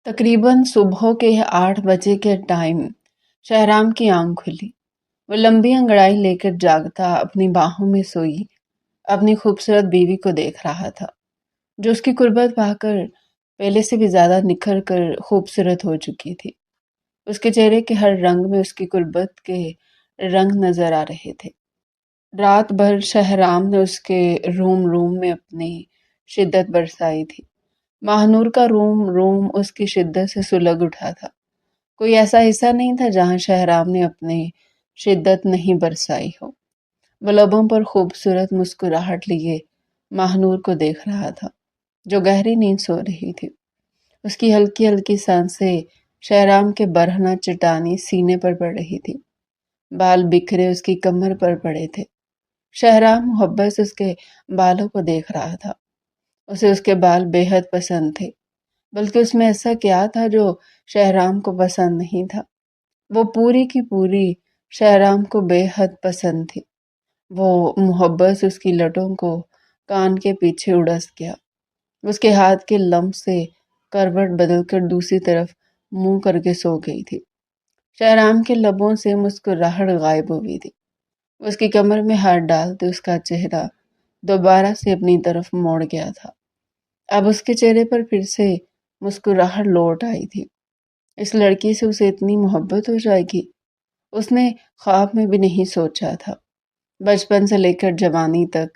تقریباً صبح کے 8 بجے کے ٹائم شہرام کی آنکھ کھلی۔ وہ لمبی انگڑائی لے کر جاگتا اپنی باہوں میں سوئی اپنی خوبصورت بیوی کو دیکھ رہا تھا، جو اس کی قربت پا کر پہلے سے بھی زیادہ نکھر کر خوبصورت ہو چکی تھی۔ اس کے چہرے کے ہر رنگ میں اس کی قربت کے رنگ نظر آ رہے تھے۔ رات بھر شہرام نے اس کے روم میں اپنی شدت برسائی تھی۔ ماہنور کا روم اس کی شدت سے سلگ اٹھا تھا۔ کوئی ایسا حصہ نہیں تھا جہاں شہرام نے اپنی شدت نہیں برسائی ہو۔ وہ لبوں پر خوبصورت مسکراہٹ لیے ماہنور کو دیکھ رہا تھا، جو گہری نیند سو رہی تھی۔ اس کی ہلکی ہلکی سانسیں شہرام کے برہنہ چٹانی سینے پر پڑ رہی تھی۔ بال بکھرے اس کی کمر پر پڑے تھے۔ شہرام محبت سے اس کے بالوں کو دیکھ رہا تھا۔ اسے اس کے بال بے حد پسند تھے، بلکہ اس میں ایسا کیا تھا جو شہرام کو پسند نہیں تھا؟ وہ پوری کی پوری شہرام کو بے حد پسند تھی۔ وہ محبت سے اس کی لٹوں کو کان کے پیچھے اڑس گیا۔ اس کے ہاتھ کے لمس سے کروٹ بدل کر دوسری طرف منہ کر کے سو گئی تھی۔ شہرام کے لبوں سے مسکراہٹ غائب ہوئی تھی۔ اس کی کمر میں ہاتھ ڈالتے اس کا چہرہ دوبارہ سے اپنی طرف موڑ گیا تھا۔ اب اس کے چہرے پر پھر سے مسکراہٹ لوٹ آئی تھی۔ اس لڑکی سے اسے اتنی محبت ہو جائے گی، اس نے خواب میں بھی نہیں سوچا تھا۔ بچپن سے لے کر جوانی تک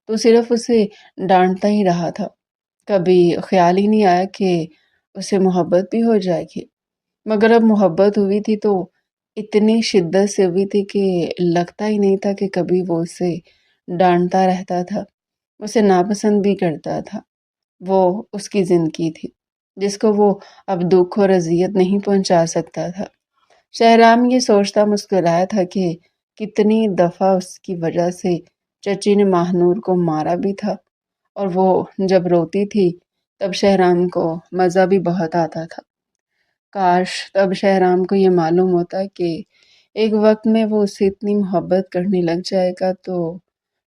تو صرف اسے ڈانٹتا ہی رہا تھا، کبھی خیال ہی نہیں آیا کہ اسے محبت بھی ہو جائے گی۔ مگر اب محبت ہوئی تھی تو اتنی شدت سے ہوئی تھی کہ لگتا ہی نہیں تھا کہ کبھی وہ اسے ڈانٹتا رہتا تھا، اسے ناپسند بھی کرتا تھا۔ وہ اس کی زندگی تھی جس کو وہ اب دکھ اور اذیت نہیں پہنچا سکتا تھا۔ شہرام یہ سوچتا مسکرایا تھا کہ کتنی دفعہ اس کی وجہ سے چچی نے ماہنور کو مارا بھی تھا، اور وہ جب روتی تھی تب شہرام کو مزہ بھی بہت آتا تھا۔ کاش تب شہرام کو یہ معلوم ہوتا کہ ایک وقت میں وہ اسے اتنی محبت کرنے لگ جائے گا تو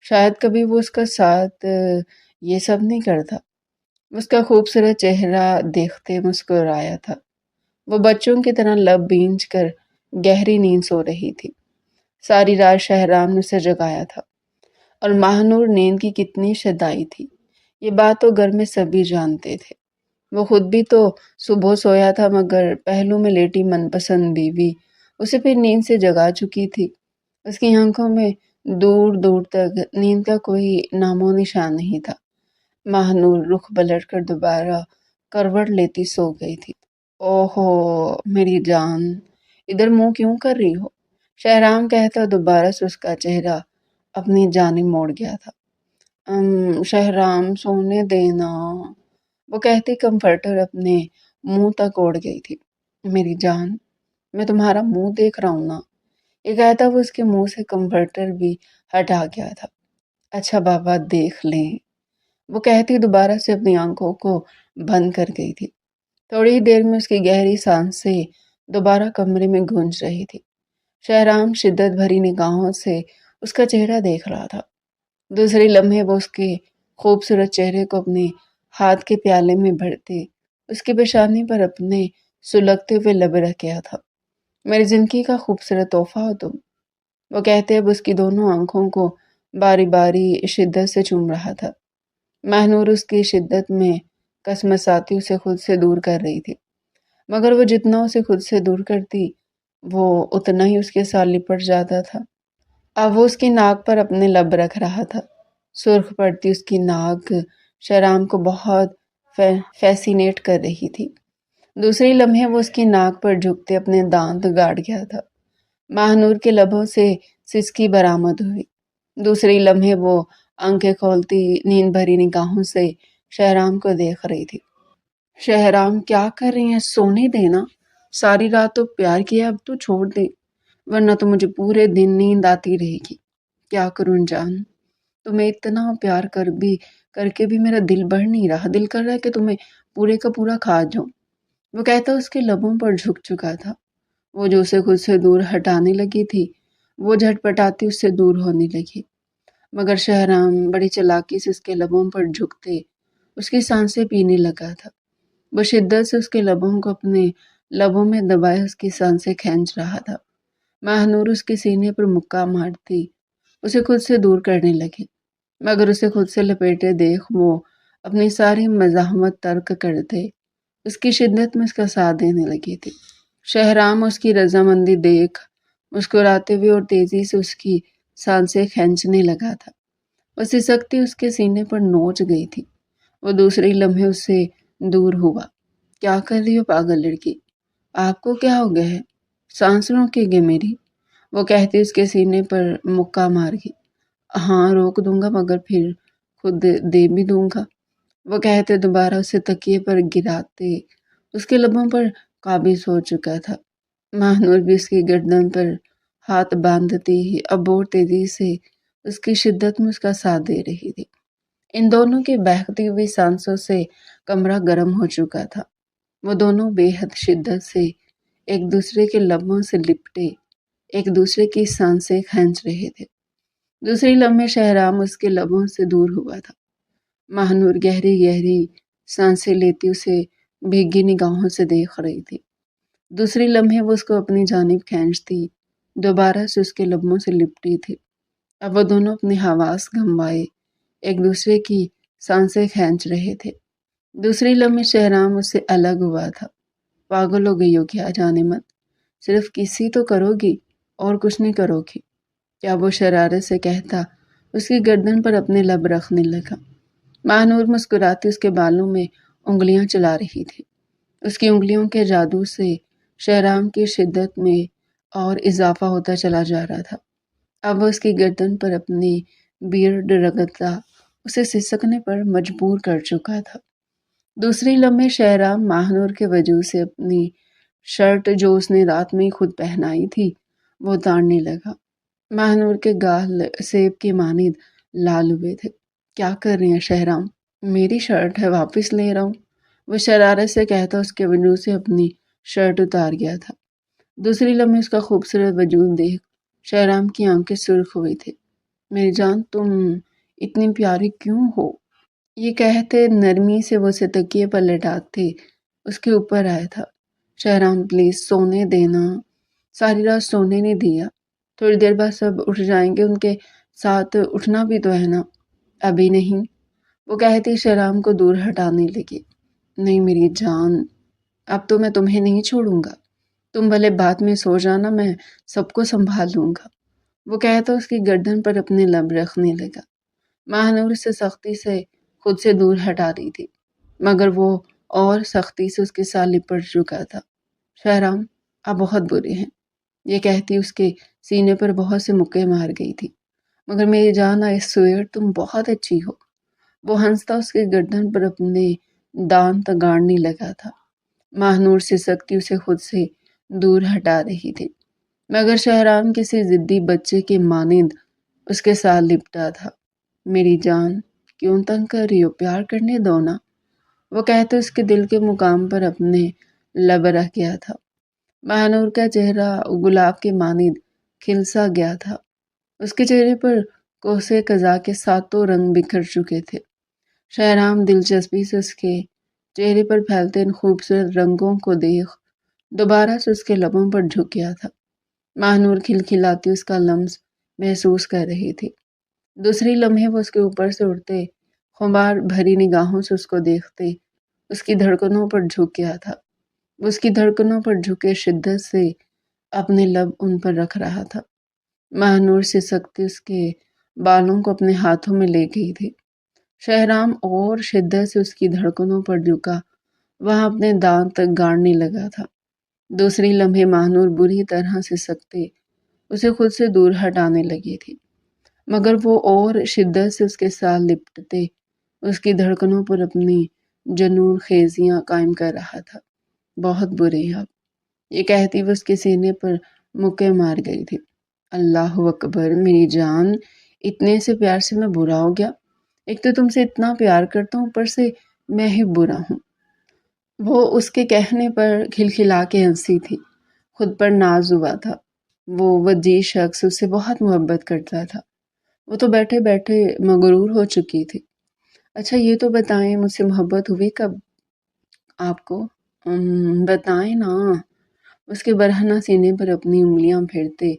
شاید کبھی وہ اس کا ساتھ یہ سب نہیں کرتا۔ اس کا خوبصورت چہرہ دیکھتے مسکرایا تھا۔ وہ بچوں کی طرح لب بینچ کر گہری نیند سو رہی تھی۔ ساری رات شہرام نے اسے جگایا تھا، اور ماہنور نیند کی کتنی شیدائی تھی یہ بات تو گھر میں سبھی جانتے تھے۔ وہ خود بھی تو صبح سویا تھا، مگر پہلو میں لیٹی من پسند بیوی اسے پھر نیند سے جگا چکی تھی۔ اس کی آنکھوں میں دور دور تک نیند کا کوئی نام و نشان نہیں تھا۔ ماہنور رخ پلٹ کر دوبارہ کروٹ لیتی سو گئی تھی۔ اوہو میری جان، ادھر منہ کیوں کر رہی ہو؟ شہرام کہتا دوبارہ سے اس کا چہرہ اپنی جانب موڑ گیا تھا۔ شہرام سونے دینا، وہ کہتی کمفرٹر اپنے منہ تک اوڑھ گئی تھی۔ میری جان، میں تمہارا منہ دیکھ رہا ہوں نا۔ یہ کہتا وہ اس کے منہ سے کمفرٹر بھی ہٹا گیا تھا۔ اچھا بابا دیکھ لیں، وہ کہتی دوبارہ سے اپنی آنکھوں کو بند کر گئی تھی۔ تھوڑی ہی دیر میں اس کی گہری سانسیں دوبارہ کمرے میں گونج رہی تھی۔ شہرام شدت بھری نگاہوں سے اس کا چہرہ دیکھ رہا تھا۔ دوسرے لمحے وہ اس کے خوبصورت چہرے کو اپنے ہاتھ کے پیالے میں بھرتے اس کی پیشانی پر اپنے سلگتے ہوئے لب رکھ گیا تھا۔ میری زندگی کا خوبصورت تحفہ ہو تم، وہ کہتے اب اس کی دونوں آنکھوں کو باری باری شدت سے چوم رہا تھا۔ ماہنور اس کی شدت میں کسمساتی اسے خود سے دور کر رہی تھی، مگر وہ جتنا اسے خود سے دور کرتی وہ اتنا ہی اس کے ساتھ لپٹ جاتا تھا۔ اب وہ اس کی ناک پر اپنے لب رکھ رہا تھا۔ سرخ پڑتی اس کی ناک شہرام کو بہت فیسینیٹ کر رہی تھی۔ دوسری لمحے وہ اس کی ناک پر جھکتے اپنے دانت گاڑ گیا تھا۔ ماہنور کے لبوں سے سسکی برآمد ہوئی۔ دوسری لمحے وہ آنکھیں کھولتی نیند بھری نگاہوں سے شہرام کو دیکھ رہی تھی۔ شہرام کیا کر رہی ہیں؟ سونے دینا، ساری رات تو پیار کیا، اب تو چھوڑ دے، ورنہ تو مجھے پورے دن نیند آتی رہے گی۔ کیا کروں جان، تمہیں اتنا پیار کر کے بھی میرا دل بڑھ نہیں رہا، دل کر رہا ہے کہ تمہیں پورے کا پورا کھا جاؤں۔ وہ کہتا اس کے لبوں پر جھک چکا تھا۔ وہ جو اسے خود سے دور ہٹانے لگی تھی وہ جھٹ پٹاتی اس سے دور ہونے لگی، مگر شہرام بڑی چالاکی سے اس کے لبوں پر جھکتے اس کی سانسیں پینے لگا تھا۔ وہ شدت سے اس کے لبوں کو اپنے لبوں میں دبائے اس کی سانسیں کھینچ رہا تھا۔ ماہنور اس کے سینے پر مکہ مارتی اسے خود سے دور کرنے لگی، مگر اسے خود سے لپیٹے دیکھ وہ اپنی ساری مزاحمت ترک کرتے اس کی شدت میں اس کا ساتھ دینے لگی تھی۔ شہرام اس کی رضامندی دیکھ مسکراتے ہوئے اور تیزی سے اس کی سانسیں کھینچنے لگا تھا۔ وہ سسکتی اس کے سینے پر نوچ گئی تھی۔ وہ دوسرے لمحے اس سے دور ہوا۔ کیا کر رہی ہو پاگل لڑکی؟ آپ کو کیا ہو گیا ہے؟ سانس روکے گے میری؟ وہ کہتی اس کے سینے پر مکہ مار گئی۔ ہاں روک دوں گا، مگر پھر خود دے بھی دوں گا، وہ کہتے دوبارہ اسے تکیے پر گراتے اس کے لبوں پر قابض ہو چکا تھا۔ ماہنور بھی اس کی گردن پر ہاتھ باندھتی ہی اب اور تیزی سے اس کی شدت میں اس کا ساتھ دے رہی تھی۔ ان دونوں کی بہکتی ہوئی سانسوں سے کمرہ گرم ہو چکا تھا۔ وہ دونوں بے حد شدت سے ایک دوسرے کے لبوں سے لپٹے ایک دوسرے کی سانسیں کھینچ رہے تھے۔ دوسری لمحے شہرام اس کے لبوں سے دور ہوا تھا۔ ماہنور گہری گہری سانسیں لیتی اسے بھیگی نگاہوں سے دیکھ رہی تھی۔ دوسری لمحے وہ اس کو اپنی جانب کھینچتی دوبارہ سے اس کے لبوں سے لپٹی تھی۔ اب وہ دونوں اپنی حواس گنوائے ایک دوسرے کی سانسیں کھینچ رہے تھے۔ دوسری لمحے شہرام اس سے الگ ہوا تھا۔ پاگل ہو گئی ہو کیا؟ جانے مت، صرف کسی تو کرو گی اور کچھ نہیں کرو گی کیا؟ وہ شرارت سے کہتا اس کی گردن پر اپنے لب رکھنے لگا۔ ماہنور مسکراتی اس کے بالوں میں انگلیاں چلا رہی تھی۔ اس کی انگلیوں کے جادو سے شہرام کی شدت میں اور اضافہ ہوتا چلا جا رہا تھا۔ اب وہ اس کی گردن پر اپنی بیئرڈ رگڑتا اسے سسکنے پر مجبور کر چکا تھا۔ دوسری لمحے شہرام ماہنور کے وجود سے اپنی شرٹ جو اس نے رات میں خود پہنائی تھی وہ اتارنے لگا۔ ماہنور کے گال سیب کی مانند لال ہوئے تھے۔ کیا کر رہی ہیں شہرام؟ میری شرٹ ہے، واپس لے رہا ہوں، وہ شرارت سے کہتا اس کے وجود سے اپنی شرٹ اتار گیا تھا۔ دوسری لمحے اس کا خوبصورت وجود دیکھ شہرام کی آنکھیں سرخ ہوئی تھی۔ میری جان تم اتنی پیاری کیوں ہو؟ یہ کہتے نرمی سے وہ اسے تکیے پر لٹاتے اس کے اوپر آیا تھا۔ شہرام پلیز سونے دینا۔ ساری رات سونے نہیں دیا، تھوڑی دیر بعد سب اٹھ جائیں گے، ان کے ساتھ اٹھنا بھی تو ہے نا۔ ابھی نہیں، وہ کہتی شہرام کو دور ہٹانے لگی۔ نہیں میری جان، اب تو میں تمہیں نہیں چھوڑوں گا، تم بھلے بعد میں سو جانا، میں سب کو سنبھال لوں گا، وہ کہتا اس کی گردن پر اپنے لب رکھنے لگا۔ ماہنور سے سختی سے خود سے دور ہٹا رہی تھی، مگر وہ اور سختی سے اس کے ساتھ لپٹ چکا تھا۔ شہرام آپ بہت برے ہیں، یہ کہتی اس کے سینے پر بہت سے مکے مار گئی تھی۔ مگر میری جان آئی سویئر تم بہت اچھی ہو، وہ ہنستا اس کے گردن پر اپنے دانت گاڑنے لگا تھا۔ ماہنور سے سختی اسے خود سے دور ہٹا رہی تھی، مگر شہرام کسی ضدی بچے کے مانند اس کے ساتھ لپٹا تھا۔ میری جان کیوں تنگ کر رہی ہو، پیار کرنے دو نا، وہ کہتے اس کے دل کے مقام پر اپنے لب رکھ گیا تھا۔ ماہنور کا چہرہ گلاب کے مانند کھل سا گیا تھا۔ اس کے چہرے پر کوسے قضا کے ساتوں رنگ بکھر چکے تھے۔ شہرام دلچسپی سے اس کے چہرے پر پھیلتے ان خوبصورت رنگوں کو دیکھ دوبارہ سے اس کے لبوں پر جھک گیا تھا۔ ماہنور کھلکھلاتی اس کا لمس محسوس کر رہی تھی۔ دوسری لمحے وہ اس کے اوپر سے اڑتے خمار بھری نگاہوں سے اس کو دیکھتے اس کی دھڑکنوں پر جھک گیا تھا۔ وہ اس کی دھڑکنوں پر جھکے شدت سے اپنے لب ان پر رکھ رہا تھا۔ ماہنور سے سختی اس کے بالوں کو اپنے ہاتھوں میں لے گئی تھی۔ شہرام اور شدت سے اس کی دھڑکنوں پر جھکا وہاں اپنے دانت گاڑنے لگا تھا۔ دوسری لمحے ماہنور بری طرح سے سکتے اسے خود سے دور ہٹانے لگی تھی، مگر وہ اور شدت سے اس کے ساتھ لپٹتے اس کی دھڑکنوں پر اپنی جنون خیزیاں قائم کر رہا تھا۔ بہت برے ہیں آپ، یہ کہتی وہ اس کے سینے پر مکے مار گئی تھی۔ اللہ اکبر، میری جان اتنے سے پیار سے میں برا ہو گیا؟ ایک تو تم سے اتنا پیار کرتا ہوں، اوپر سے میں ہی برا ہوں۔ وہ اس کے کہنے پر کھلکھلا کے ہنسی تھی۔ خود پر ناز ہوا تھا۔ وہ وجیح شخص اس سے بہت محبت کرتا تھا۔ وہ تو بیٹھے بیٹھے مغرور ہو چکی تھی۔ اچھا یہ تو بتائیں مجھ سے محبت ہوئی کب؟ آپ کو بتائیں نا، اس کے برہنہ سینے پر اپنی انگلیاں پھیرتے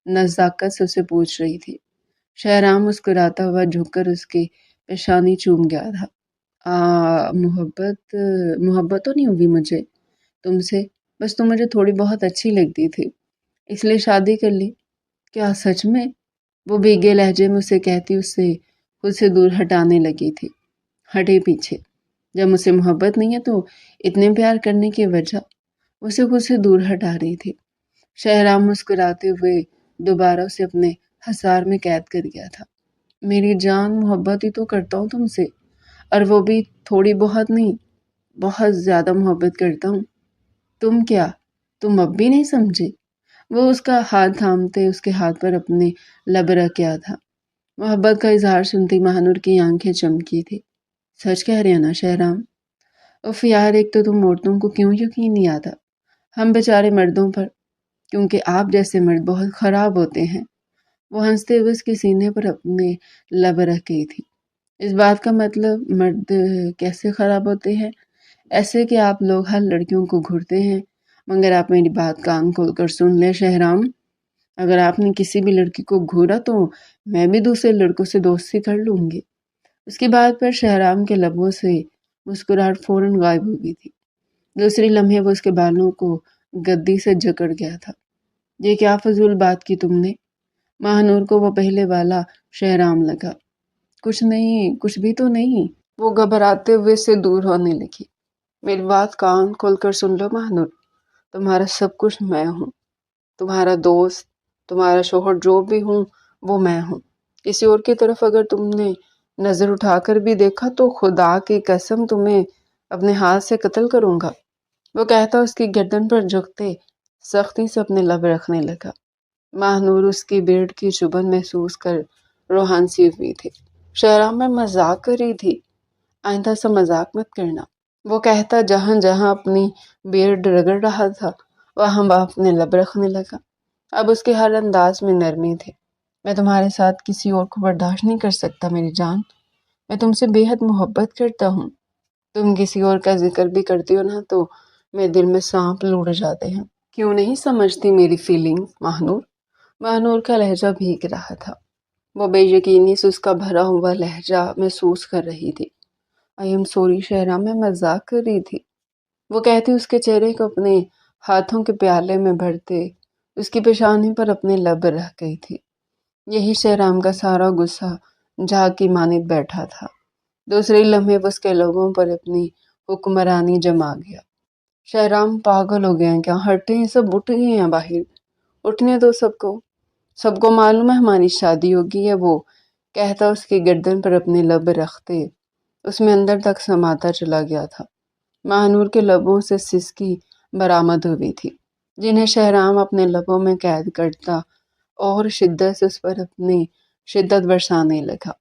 نزاکت سے اسے پوچھ رہی تھی۔ شہرام مسکراتا ہوا جھک کر اس کی پیشانی چوم گیا تھا۔ محبت تو نہیں ہوئی مجھے تم سے، بس تم مجھے تھوڑی بہت اچھی لگتی تھی، اس لیے شادی کر لی۔ کیا سچ میں؟ وہ بھیگے لہجے میں اسے کہتی اسے خود سے دور ہٹانے لگی تھی۔ ہٹے پیچھے، جب مجھ سے محبت نہیں ہے تو اتنے پیار کرنے کی وجہ؟ اسے خود سے دور ہٹا رہی تھی۔ شہرام مسکراتے ہوئے دوبارہ اسے اپنے حصار میں قید کر گیا تھا۔ میری جان، محبت ہی تو کرتا ہوں تم سے، اور وہ بھی تھوڑی بہت نہیں، بہت زیادہ محبت کرتا ہوں۔ تم کیا، تم اب بھی نہیں سمجھے؟ وہ اس کا ہاتھ تھامتے اس کے ہاتھ پر اپنے لب رکھ گیا تھا۔ محبت کا اظہار سنتی مہانور کی آنکھیں چمکی تھی۔ سچ کہہ رہے ہیں نا شہرام؟ اف یار، ایک تو تم عورتوں کو کیوں یقین نہیں آتا، ہم بیچارے مردوں پر، کیونکہ آپ جیسے مرد بہت خراب ہوتے ہیں۔ وہ ہنستے ہوئے اس کے سینے پر اپنے لب رکھ گئی تھی۔ اس بات کا مطلب مرد کیسے خراب ہوتے ہیں؟ ایسے کہ آپ لوگ ہر لڑکیوں کو گھورتے ہیں، مگر آپ میری بات کان کھول کر سن لیں شہرام، اگر آپ نے کسی بھی لڑکی کو گھورا تو میں بھی دوسرے لڑکوں سے دوستی کر لوں گی۔ اس کی بات پر شہرام کے لبوں سے مسکراہٹ فوراً غائب ہو گئی تھی۔ دوسری لمحے وہ اس کے بالوں کو گدی سے جکڑ گیا تھا۔ یہ کیا فضول بات کی تم نے؟ مہانور کو وہ پہلے والا شہرام لگا۔ کچھ نہیں، کچھ بھی تو نہیں، وہ گھبراتے ہوئے سے دور ہونے لگی۔ میری بات کان کھول کر سن لو مہانور، تمہارا سب کچھ میں ہوں، تمہارا دوست، تمہارا شوہر، جو بھی ہوں وہ میں ہوں۔ کسی اور کی طرف اگر تم نے نظر اٹھا کر بھی دیکھا تو خدا کی قسم تمہیں اپنے ہاتھ سے قتل کروں گا۔ وہ کہتا اس کی گردن پر جھکتے سختی سے اپنے لب رکھنے لگا۔ مہانور اس کی بیڑ کی چبھن محسوس کر روحان سی ہوئی تھی۔ شہرام، میں مذاق کر رہی تھی، آئندہ سے مذاق مت کرنا۔ وہ کہتا جہاں جہاں اپنی بیڑ رگڑ رہا تھا وہاں وہ اپنے لب رکھنے لگا۔ اب اس کے ہر انداز میں نرمی تھی۔ میں تمہارے ساتھ کسی اور کو برداشت نہیں کر سکتا میری جان، میں تم سے بے حد محبت کرتا ہوں۔ تم کسی اور کا ذکر بھی کرتی ہو نا تو میرے دل میں سانپ لوڑ جاتے ہیں۔ کیوں نہیں سمجھتی میری فیلنگ مہانور؟ مہانور کا لہجہ بھیگ رہا تھا۔ وہ بے یقینی سے اس کا بھرا ہوا لہجہ محسوس کر رہی تھی۔ آئی ایم سوری شہرام، میں مذاق کر رہی تھی، وہ کہتی اس کے چہرے کو اپنے ہاتھوں کے پیالے میں بھرتے اس کی پیشانی پر اپنے لب رکھ گئی تھی۔ یہی شہرام کا سارا غصہ جھاگ کی مانند بیٹھا تھا۔ دوسرے لمحے وہ اس کے لبوں پر اپنی حکمرانی جما گیا۔ شہرام پاگل ہو گئے ہیں کیا؟ ہٹے ہیں سب، اٹھ گئے ہیں باہر، اٹھنے دو سب کو معلوم ہے ہماری شادی ہوگی ہے، وہ کہتا اس کی گردن پر اپنے لب رکھتے اس میں اندر تک سماتا چلا گیا تھا۔ مہانور کے لبوں سے سسکی برآمد ہوئی تھی جنہیں شہرام اپنے لبوں میں قید کرتا اور شدت سے اس پر اپنی شدت برسانے لگا۔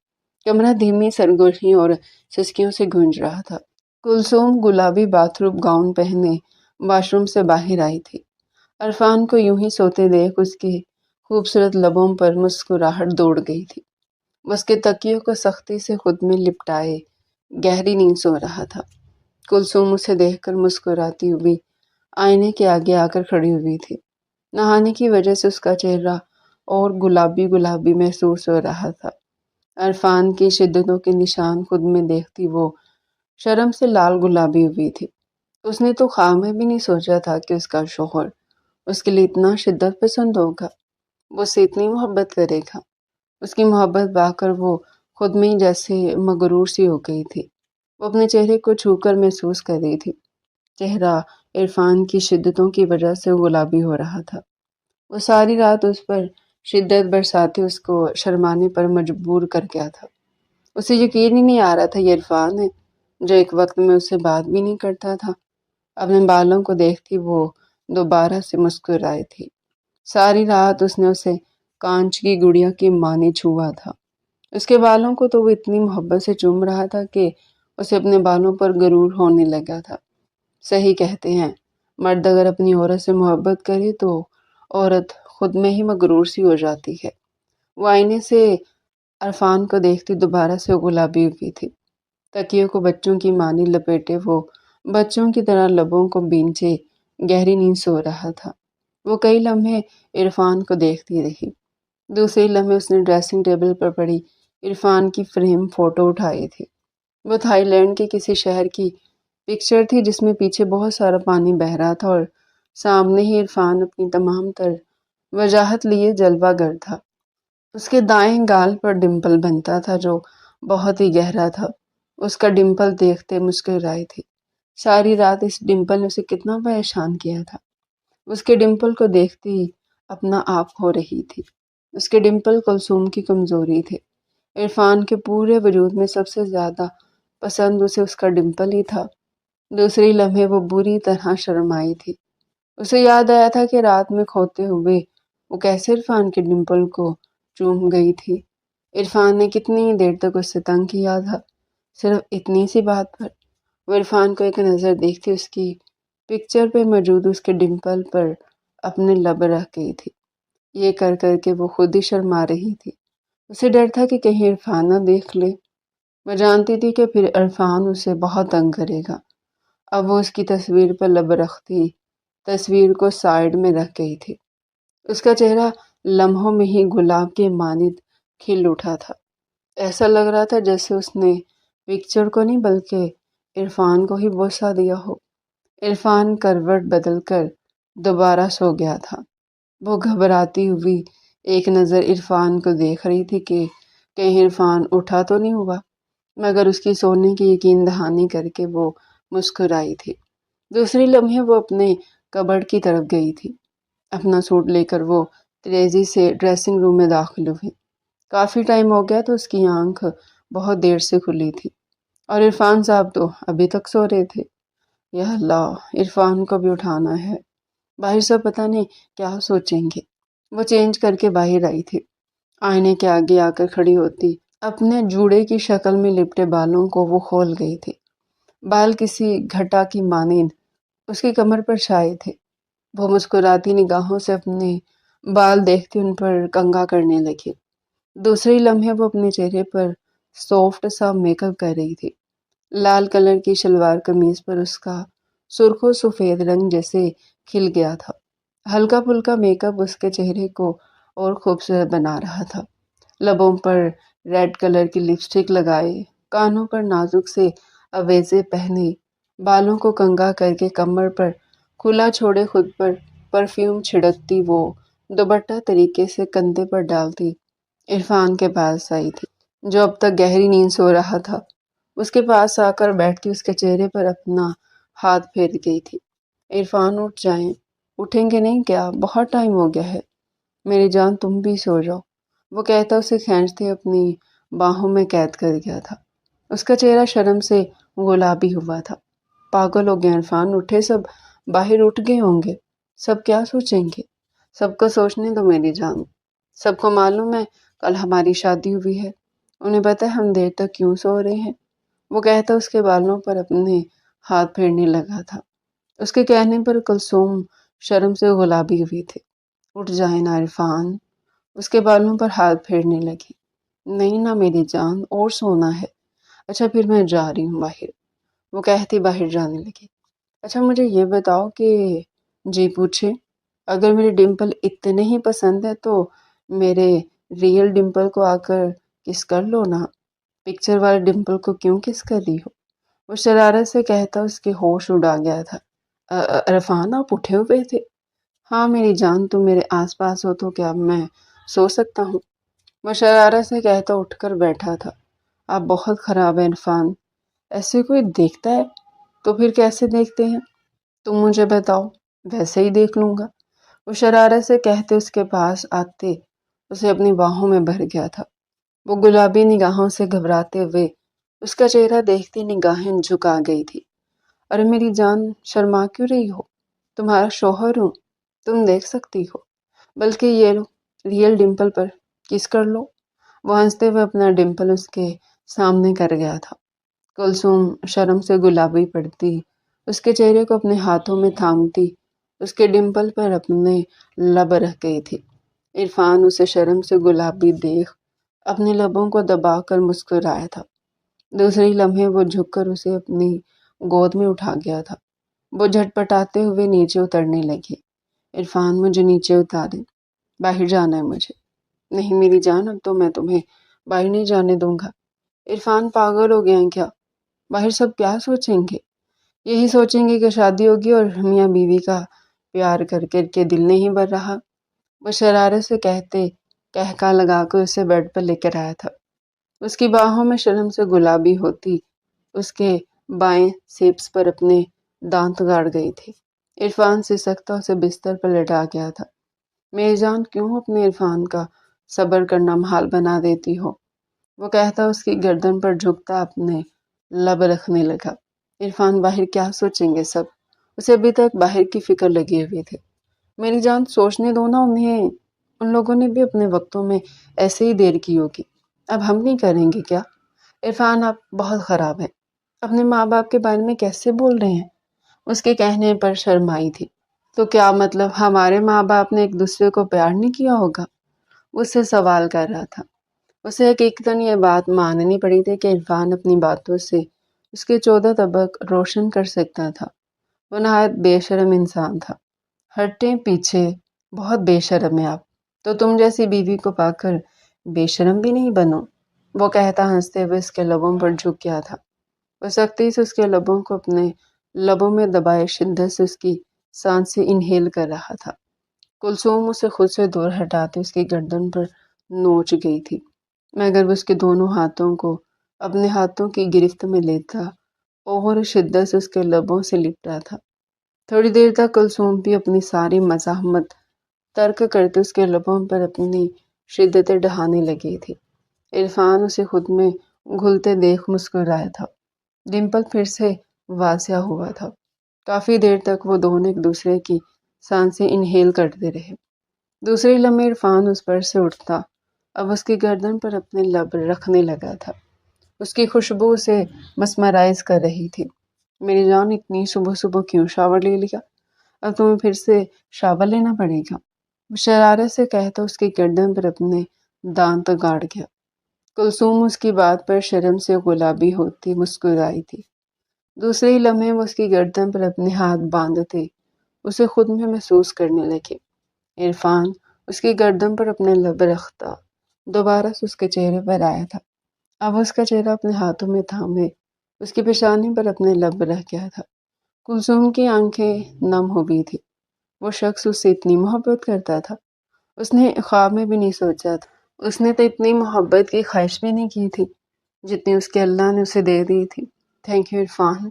کمرہ دھیمی سرگوشی اور سسکیوں سے گونج رہا تھا۔ کلثوم گلابی باتھ روم گاؤن پہنے واش روم سے باہر آئی تھی۔ عرفان کو یوں ہی سوتے دیکھ اس کے خوبصورت لبوں پر مسکراہٹ دوڑ گئی تھی۔ وہ اس کے تکیوں کو سختی سے خود میں لپٹائے گہری نیند سو رہا تھا۔ کلثوم اسے دیکھ کر مسکراتی ہوئی آئینے کے آگے آ کر کھڑی ہوئی تھی۔ نہانے کی وجہ سے اس کا چہرہ اور گلابی گلابی محسوس ہو رہا تھا۔ عرفان کی شدتوں کے نشان خود میں دیکھتی وہ شرم سے لال گلابی ہوئی تھی۔ اس نے تو خواب میں بھی نہیں سوچا تھا کہ اس کا شوہر اس کے لیے اتنا شدت پسند ہوگا، وہ اسے اتنی محبت کرے گا۔ اس کی محبت پا کر وہ خود میں ہی جیسے مغرور سی ہو گئی تھی۔ وہ اپنے چہرے کو چھو کر محسوس کر رہی تھی۔ چہرہ عرفان کی شدتوں کی وجہ سے گلابی ہو رہا تھا۔ وہ ساری رات اس پر شدت برساتے اس کو شرمانے پر مجبور کر گیا تھا۔ اسے یقین ہی نہیں آ رہا تھا یہ عرفان ہے جو ایک وقت میں اس سے بات بھی نہیں کرتا تھا۔ اپنے بالوں کو دیکھتی وہ دوبارہ سے مسکرائی تھی۔ ساری رات اس نے اسے کانچ کی گڑیا کی مانی چھوا تھا۔ اس کے بالوں کو تو وہ اتنی محبت سے چوم رہا تھا کہ اسے اپنے بالوں پر غرور ہونے لگا تھا۔ صحیح کہتے ہیں، مرد اگر اپنی عورت سے محبت کرے تو عورت خود میں ہی مغرور سی ہو جاتی ہے۔ وہ آئینے سے عرفان کو دیکھتی دوبارہ سے گلابی ہوئی تھی۔ تکیوں کو بچوں کی مانی لپیٹے وہ بچوں کی طرح لبوں کو بینچے گہری نیند سو رہا تھا۔ وہ کئی لمحے عرفان کو دیکھتی رہی۔ دوسرے لمحے اس نے ڈریسنگ ٹیبل پر پڑی عرفان کی فریم فوٹو اٹھائی تھی۔ وہ تھائی لینڈ کے کسی شہر کی پکچر تھی جس میں پیچھے بہت سارا پانی بہہ رہا تھا اور سامنے ہی عرفان اپنی تمام تر وجاہت لیے جلوہ گر تھا۔ اس کے دائیں گال پر ڈمپل بنتا تھا جو بہت ہی گہرا تھا۔ اس کا ڈمپل دیکھتے مسکرائی تھی۔ ساری رات اس ڈمپل نے اسے کتنا پریشان کیا تھا۔ اس کے ڈمپل کو دیکھتی ہی اپنا آپ کھو رہی تھی۔ اس کے ڈمپل کلثوم کی کمزوری تھے۔ عرفان کے پورے وجود میں سب سے زیادہ پسند اسے اس کا ڈمپل ہی تھا۔ دوسری لمحے وہ بری طرح شرمائی تھی۔ اسے یاد آیا تھا کہ رات میں کھوتے ہوئے وہ کیسے عرفان کے ڈمپل کو چوم گئی تھی۔ عرفان نے کتنی دیر تک اس سے تنگ کیا تھا، صرف اتنی سی بات پر۔ وہ عرفان کو ایک نظر دیکھتی اس کی پکچر پہ موجود اس کے ڈمپل پر اپنے لب رکھ گئی تھی۔ یہ کر کر کے وہ خود ہی شرما رہی تھی۔ اسے ڈر تھا کہ کہیں عرفان نہ دیکھ لے۔ وہ جانتی تھی کہ پھر عرفان اسے بہت تنگ کرے گا۔ اب وہ اس کی تصویر پر لب رکھتی تصویر کو سائیڈ میں رکھ گئی تھی۔ اس کا چہرہ لمحوں میں ہی گلاب کے مانند کھل اٹھا تھا۔ ایسا لگ رہا تھا جیسے اس نے پکچر کو نہیں بلکہ عرفان کو ہی بوسہ دیا ہو۔ عرفان کروٹ بدل کر دوبارہ سو گیا تھا۔ وہ گھبراتی ہوئی ایک نظر عرفان کو دیکھ رہی تھی کہ کہیں عرفان اٹھا تو نہیں ہوا، مگر اس کی سونے کی یقین دہانی کر کے وہ مسکرائی تھی۔ دوسری لمحے وہ اپنے کبرڈ کی طرف گئی تھی۔ اپنا سوٹ لے کر وہ تیزی سے ڈریسنگ روم میں داخل ہوئی۔ کافی ٹائم ہو گیا تو اس کی آنکھ بہت دیر سے کھلی تھی اور عرفان صاحب تو ابھی تک سو رہے تھے۔ یا اللہ، عرفان کو بھی اٹھانا ہے۔ باہر سے پتہ نہیں کیا سوچیں گے۔ وہ چینج کر کے باہر آئی تھی۔ آئینے کے آگے آ کر کھڑی ہوتی اپنے جوڑے کی شکل میں لپٹے بالوں کو وہ کھول گئی تھی۔ بال کسی گھٹا کی مانند اس کی کمر پر چھائے تھے۔ وہ مسکراتی نگاہوں سے اپنے بال دیکھتی ان پر کنگھا کرنے لگی۔ دوسری لمحے وہ اپنے چہرے پر سافٹ سا میک اپ کر رہی تھی۔ لال کلر کی شلوار قمیض پر اس کا سرخ و سفید رنگ جیسے کھل گیا تھا۔ ہلکا پھلکا میک اپ اس کے چہرے کو اور خوبصورت بنا رہا تھا۔ لبوں پر ریڈ کلر کی لپسٹک لگائے، کانوں پر نازک سے اویزے پہنے، بالوں کو کنگھا کر کے کمر پر کھلا چھوڑے خود پر پرفیوم چھڑکتی وہ دوپٹہ طریقے سے کندھے پر ڈالتی عرفان کے پاس آئی تھی، جو اب تک گہری نیند سو رہا تھا۔ اس کے پاس آ کر بیٹھتی اس کے چہرے پر اپنا ہاتھ پھیر گئی تھی۔ عرفان اٹھ جائیں، اٹھیں گے نہیں کیا؟ بہت ٹائم ہو گیا ہے، میری جان تم بھی سو جاؤ، وہ کہتا اسے کھینچتے اپنی باہوں میں قید کر گیا تھا۔ اس کا چہرہ شرم سے گلابی ہوا تھا۔ پاگل ہو گئے عرفان، اٹھے سب، باہر اٹھ گئے ہوں گے، سب کیا سوچیں گے؟ سب کو سوچنے دو میری جان، سب کو معلوم ہے کل ہماری شادی ہوئی ہے، انہیں پتہ ہے ہم دیر تک کیوں سو رہے ہیں۔ وہ کہتا اس کے بالوں پر اپنے ہاتھ پھیرنے لگا تھا۔ اس کے کہنے پر کلثوم شرم سے گلابی ہوئی تھی۔ اٹھ جائے نا عرفان، اس کے بالوں پر ہاتھ پھیرنے لگی۔ نہیں نا میری جان، اور سونا ہے۔ اچھا پھر میں جا رہی ہوں باہر، وہ کہتی باہر جانے لگی۔ اچھا مجھے یہ بتاؤ کہ جی پوچھے، اگر میرے ڈمپل اتنے ہی پسند ہے تو میرے ریئل ڈمپل کو آ کر کس کر لو نا، پکچر والے ڈمپل کو کیوں کس کر رہی ہو؟ وہ شرارت سے کہتا اس کے ہوش اڑا گیا تھا۔ عرفان آپ اٹھے ہوئے تھے؟ ہاں میری جان، تم میرے آس پاس ہو تو کیا میں سو سکتا ہوں؟ وہ شرارت سے کہتا اٹھ کر بیٹھا تھا۔ آپ بہت خراب ہیں عرفان، ایسے کوئی دیکھتا ہے تو پھر کیسے دیکھتے ہیں؟ تم مجھے بتاؤ، ویسے ہی دیکھ لوں گا۔ وہ شرارت سے کہتے اس کے پاس آتے اسے اپنی باہوں میں بھر گیا تھا۔ وہ گلابی نگاہوں سے گھبراتے ہوئے اس کا چہرہ دیکھتی نگاہیں جھکا گئی تھی۔ ارے میری جان، شرما کیوں رہی ہو؟ تمہارا شوہر ہوں، تم دیکھ سکتی ہو، بلکہ یہ لو ریئل ڈمپل پر کس کر لو۔ وہ ہنستے ہوئے اپنا ڈمپل اس کے سامنے کر گیا تھا۔ کلثوم شرم سے گلابی پڑتی اس کے چہرے کو اپنے ہاتھوں میں تھامتی اس کے ڈمپل پر اپنے لب رکھ گئی تھی۔ عرفان اسے شرم سے گلابی دیکھ اپنے لبوں کو دبا کر مسکرایا تھا۔ دوسری لمحے وہ جھک کر اسے اپنی گود میں اٹھا گیا تھا۔ وہ جھٹپٹاتے ہوئے نیچے اترنے لگی۔ عرفان مجھے نیچے اتارے، باہر جانا ہے مجھے۔ نہیں میری جان، اب تو میں تمہیں باہر نہیں جانے دوں گا۔ عرفان پاگل ہو گیا ہے کیا؟ باہر سب کیا سوچیں گے؟ یہی سوچیں گے کہ شادی ہوگی اور میاں بیوی کا پیار کر کر کے دل نہیں بھر رہا۔ وہ شرارت سے کہتے کہکا لگا کر اسے بیڈ پر لے کر آیا تھا۔ اس کی باہوں میں شرم سے گلابی ہوتی اس کے بائیں سیپس پر اپنے دانت گاڑ گئی تھی۔ عرفان سسکتا اسے بستر پر لٹا گیا تھا۔ میری جان کیوں اپنے عرفان کا صبر کرنا محال بنا دیتی ہو؟ وہ کہتا اس کی گردن پر جھکتا اپنے لب رکھنے لگا۔ عرفان باہر کیا سوچیں گے سب؟ اسے ابھی تک باہر کی فکر لگی ہوئی تھی۔ میری جان سوچنے دو نا انہیں، ان لوگوں نے بھی اپنے وقتوں میں ایسے ہی دیر کی ہوگی، اب ہم نہیں کریں گے کیا؟ عرفان آپ بہت خراب ہیں، اپنے ماں باپ کے بارے میں کیسے بول رہے ہیں؟ اس کے کہنے پر شرمائی تھی۔ تو کیا مطلب ہمارے ماں باپ نے ایک دوسرے کو پیار نہیں کیا ہوگا؟ اس سے سوال کر رہا تھا۔ اسے حقیقتاً یہ بات ماننی پڑی تھی کہ عرفان اپنی باتوں سے اس کے 14 طبق روشن کر سکتا تھا۔ وہ نہایت بے شرم انسان تھا۔ ہٹیں پیچھے، بہت بے شرم ہے آپ، تو تم جیسی بیوی کو پا کر بے شرم بھی نہیں بنو، وہ کہتا ہنستے ہوئے اس کے لبوں پر جھک گیا تھا۔ وہ سختی سے اس کے لبوں کو اپنے لبوں میں دبائے شدت سے اس کی سانسیں انہیل کر رہا تھا۔ کلثوم اسے خود سے دور ہٹاتے اس کی گردن پر نوچ گئی تھی، مگر وہ اس کے دونوں ہاتھوں کو اپنے ہاتھوں کی گرفت میں لیتا اور شدت سے اس کے لبوں سے لپٹا تھا۔ تھوڑی دیر تک کلثوم بھی اپنی ساری مزاحمت ترک کرتے اس کے لبوں پر اپنی شدتیں ڈھانے لگی تھی۔ عرفان اسے خود میں گھلتے دیکھ مسکرایا تھا۔ ڈمپل پھر سے واضح ہوا تھا۔ کافی دیر تک وہ دونوں ایک دوسرے کی سانسیں انہیل کرتے رہے۔ دوسرے لمحے عرفان اس پر سے اٹھتا اب اس کی گردن پر اپنے لب رکھنے لگا تھا۔ اس کی خوشبو اسے مسمرائز کر رہی تھی۔ میری جان اتنی صبح صبح کیوں شاور لے لیا؟ اب تمہیں پھر سے شاور لینا پڑے گا، وہ شرارت سے کہتا اس کی گردن پر اپنے دانت گاڑ گیا۔ کلثوم اس کی بات پر شرم سے گلابی ہوتی مسکرائی تھی۔ دوسرے ہی لمحے وہ اس کی گردن پر اپنے ہاتھ باندھتے اسے خود میں محسوس کرنے لگے۔ عرفان اس کی گردن پر اپنے لب رکھتا دوبارہ سے اس کے چہرے پر آیا تھا۔ اب اس کا چہرہ اپنے ہاتھوں میں تھامے اس کی پیشانی پر اپنے لب رکھ گیا تھا۔ کلثوم کی آنکھیں نم ہو گئی تھی۔ وہ شخص اس سے اتنی محبت کرتا تھا، اس نے خواب میں بھی نہیں سوچا تھا۔ اس نے تو اتنی محبت کی خواہش بھی نہیں کی تھی جتنی اس کے اللہ نے اسے دے دی تھی۔ تھینک یو عرفان،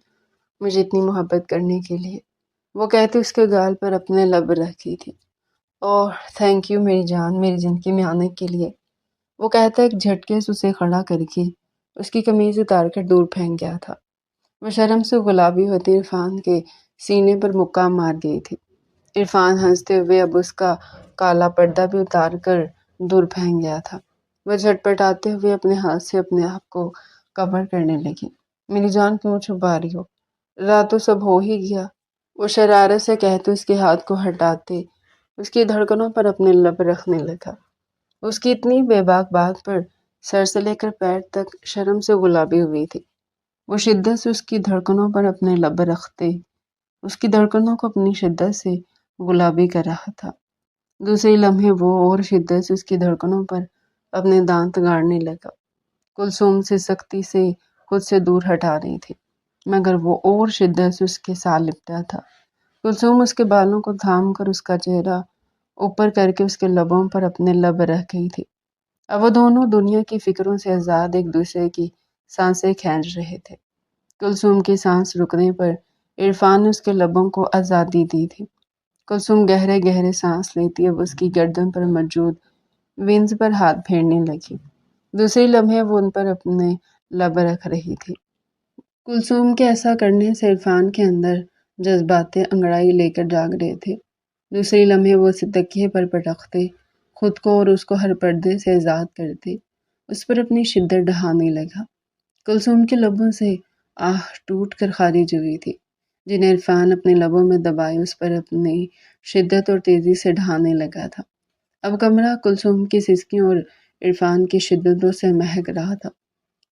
مجھے اتنی محبت کرنے کے لیے، وہ کہتے اس کے گال پر اپنے لب رکھی تھی۔ اور تھینک یو میری جان، میری زندگی میں آنے کے لیے، وہ کہتا ایک جھٹکے سے اسے کھڑا کر کے اس کی قمیض اتار کر دور پھینک گیا تھا۔ وہ شرم سے گلابی ہوتی عرفان کے سینے پر مکہ مار گئی تھی۔ عرفان ہنستے ہوئے اب اس کا کالا پردہ بھی اتار کر دور پھینک گیا تھا۔ وہ جھٹپٹاتے ہوئے اپنے ہاتھ سے اپنے آپ کو کور کرنے لگی۔ میری جان کیوں چھپا رہی ہو؟ رات تو سب ہو ہی گیا، وہ شرارت سے کہتے اس کے ہاتھ کو ہٹاتے اس کی دھڑکنوں پر اپنے لب رکھنے لگا۔ اس کی اتنی بے باک بات پر سر سے لے کر پیر تک شرم سے گلابی ہوئی تھی۔ وہ شدت سے اس کی دھڑکنوں پر اپنے لب رکھتے اس کی دھڑکنوں کو اپنی شدت سے گلابی کر رہا تھا۔ دوسرے لمحے وہ اور شدت سے اس کی دھڑکنوں پر اپنے دانت گاڑنے لگا۔ کلثوم سے سختی سے خود سے دور ہٹا رہی تھی، مگر وہ اور شدت سے اس کے ساتھ لپٹا تھا۔ کلثوم اس کے بالوں کو تھام کر اس کا چہرہ اوپر کر کے اس کے لبوں پر اپنے لب رکھ گئی تھی۔ اب وہ دونوں دنیا کی فکروں سے آزاد ایک دوسرے کی سانسیں کھینچ رہے تھے۔ کلثوم کی سانس رکنے پر عرفان نے اس کے لبوں کو آزادی دی تھی۔ کلثوم گہرے گہرے سانس لیتی اب اس کی گردن پر موجود وینز پر ہاتھ پھیرنے لگی۔ دوسرے لمحے وہ ان پر اپنے لب رکھ رہی تھی۔ کلثوم کے ایسا کرنے سے عرفان کے اندر جذبات انگڑائی لے کر جاگ رہے تھے۔ دوسرے لمحے وہ اسے تکیے پر پٹکتے خود کو اور اس کو ہر پردے سے آزاد کرتے اس پر اپنی شدت ڈھانے لگا۔ کلثوم کے لبوں سے آہ ٹوٹ کر خارج ہوئی تھی، جنہیں عرفان اپنے لبوں میں دبائے اس پر اپنی شدت اور تیزی سے ڈھانے لگا تھا۔ اب کمرہ کلثوم کی سسکیوں اور عرفان کی شدتوں سے مہک رہا تھا۔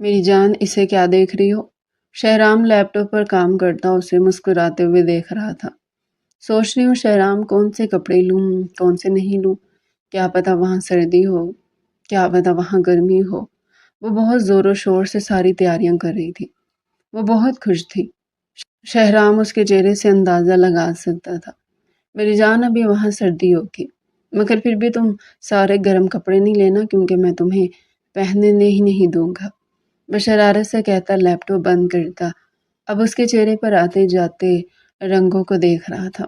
میری جان اسے کیا دیکھ رہی ہو؟ شہرام لیپ ٹاپ پر کام کرتا اسے مسکراتے ہوئے دیکھ رہا تھا۔ سوچ رہی ہوں شہرام کون سے کپڑے لوں کون سے نہیں لوں، کیا پتا وہاں سردی ہو، کیا پتا وہاں گرمی ہو۔ وہ بہت زور و شور سے ساری تیاریاں کر رہی تھی۔ وہ بہت خوش تھی۔ شہرام اس کے چہرے سے اندازہ لگا سکتا تھا۔ میری جان ابھی وہاں سردی ہوگی، مگر پھر بھی تم سارے گرم کپڑے نہیں لینا کیونکہ میں تمہیں پہننے ہی نہیں دوں گا، وہ شرارت سے کہتا لیپ ٹاپ بند کرتا۔ اب اس کے چہرے پر آتے جاتے رنگوں کو دیکھ رہا تھا۔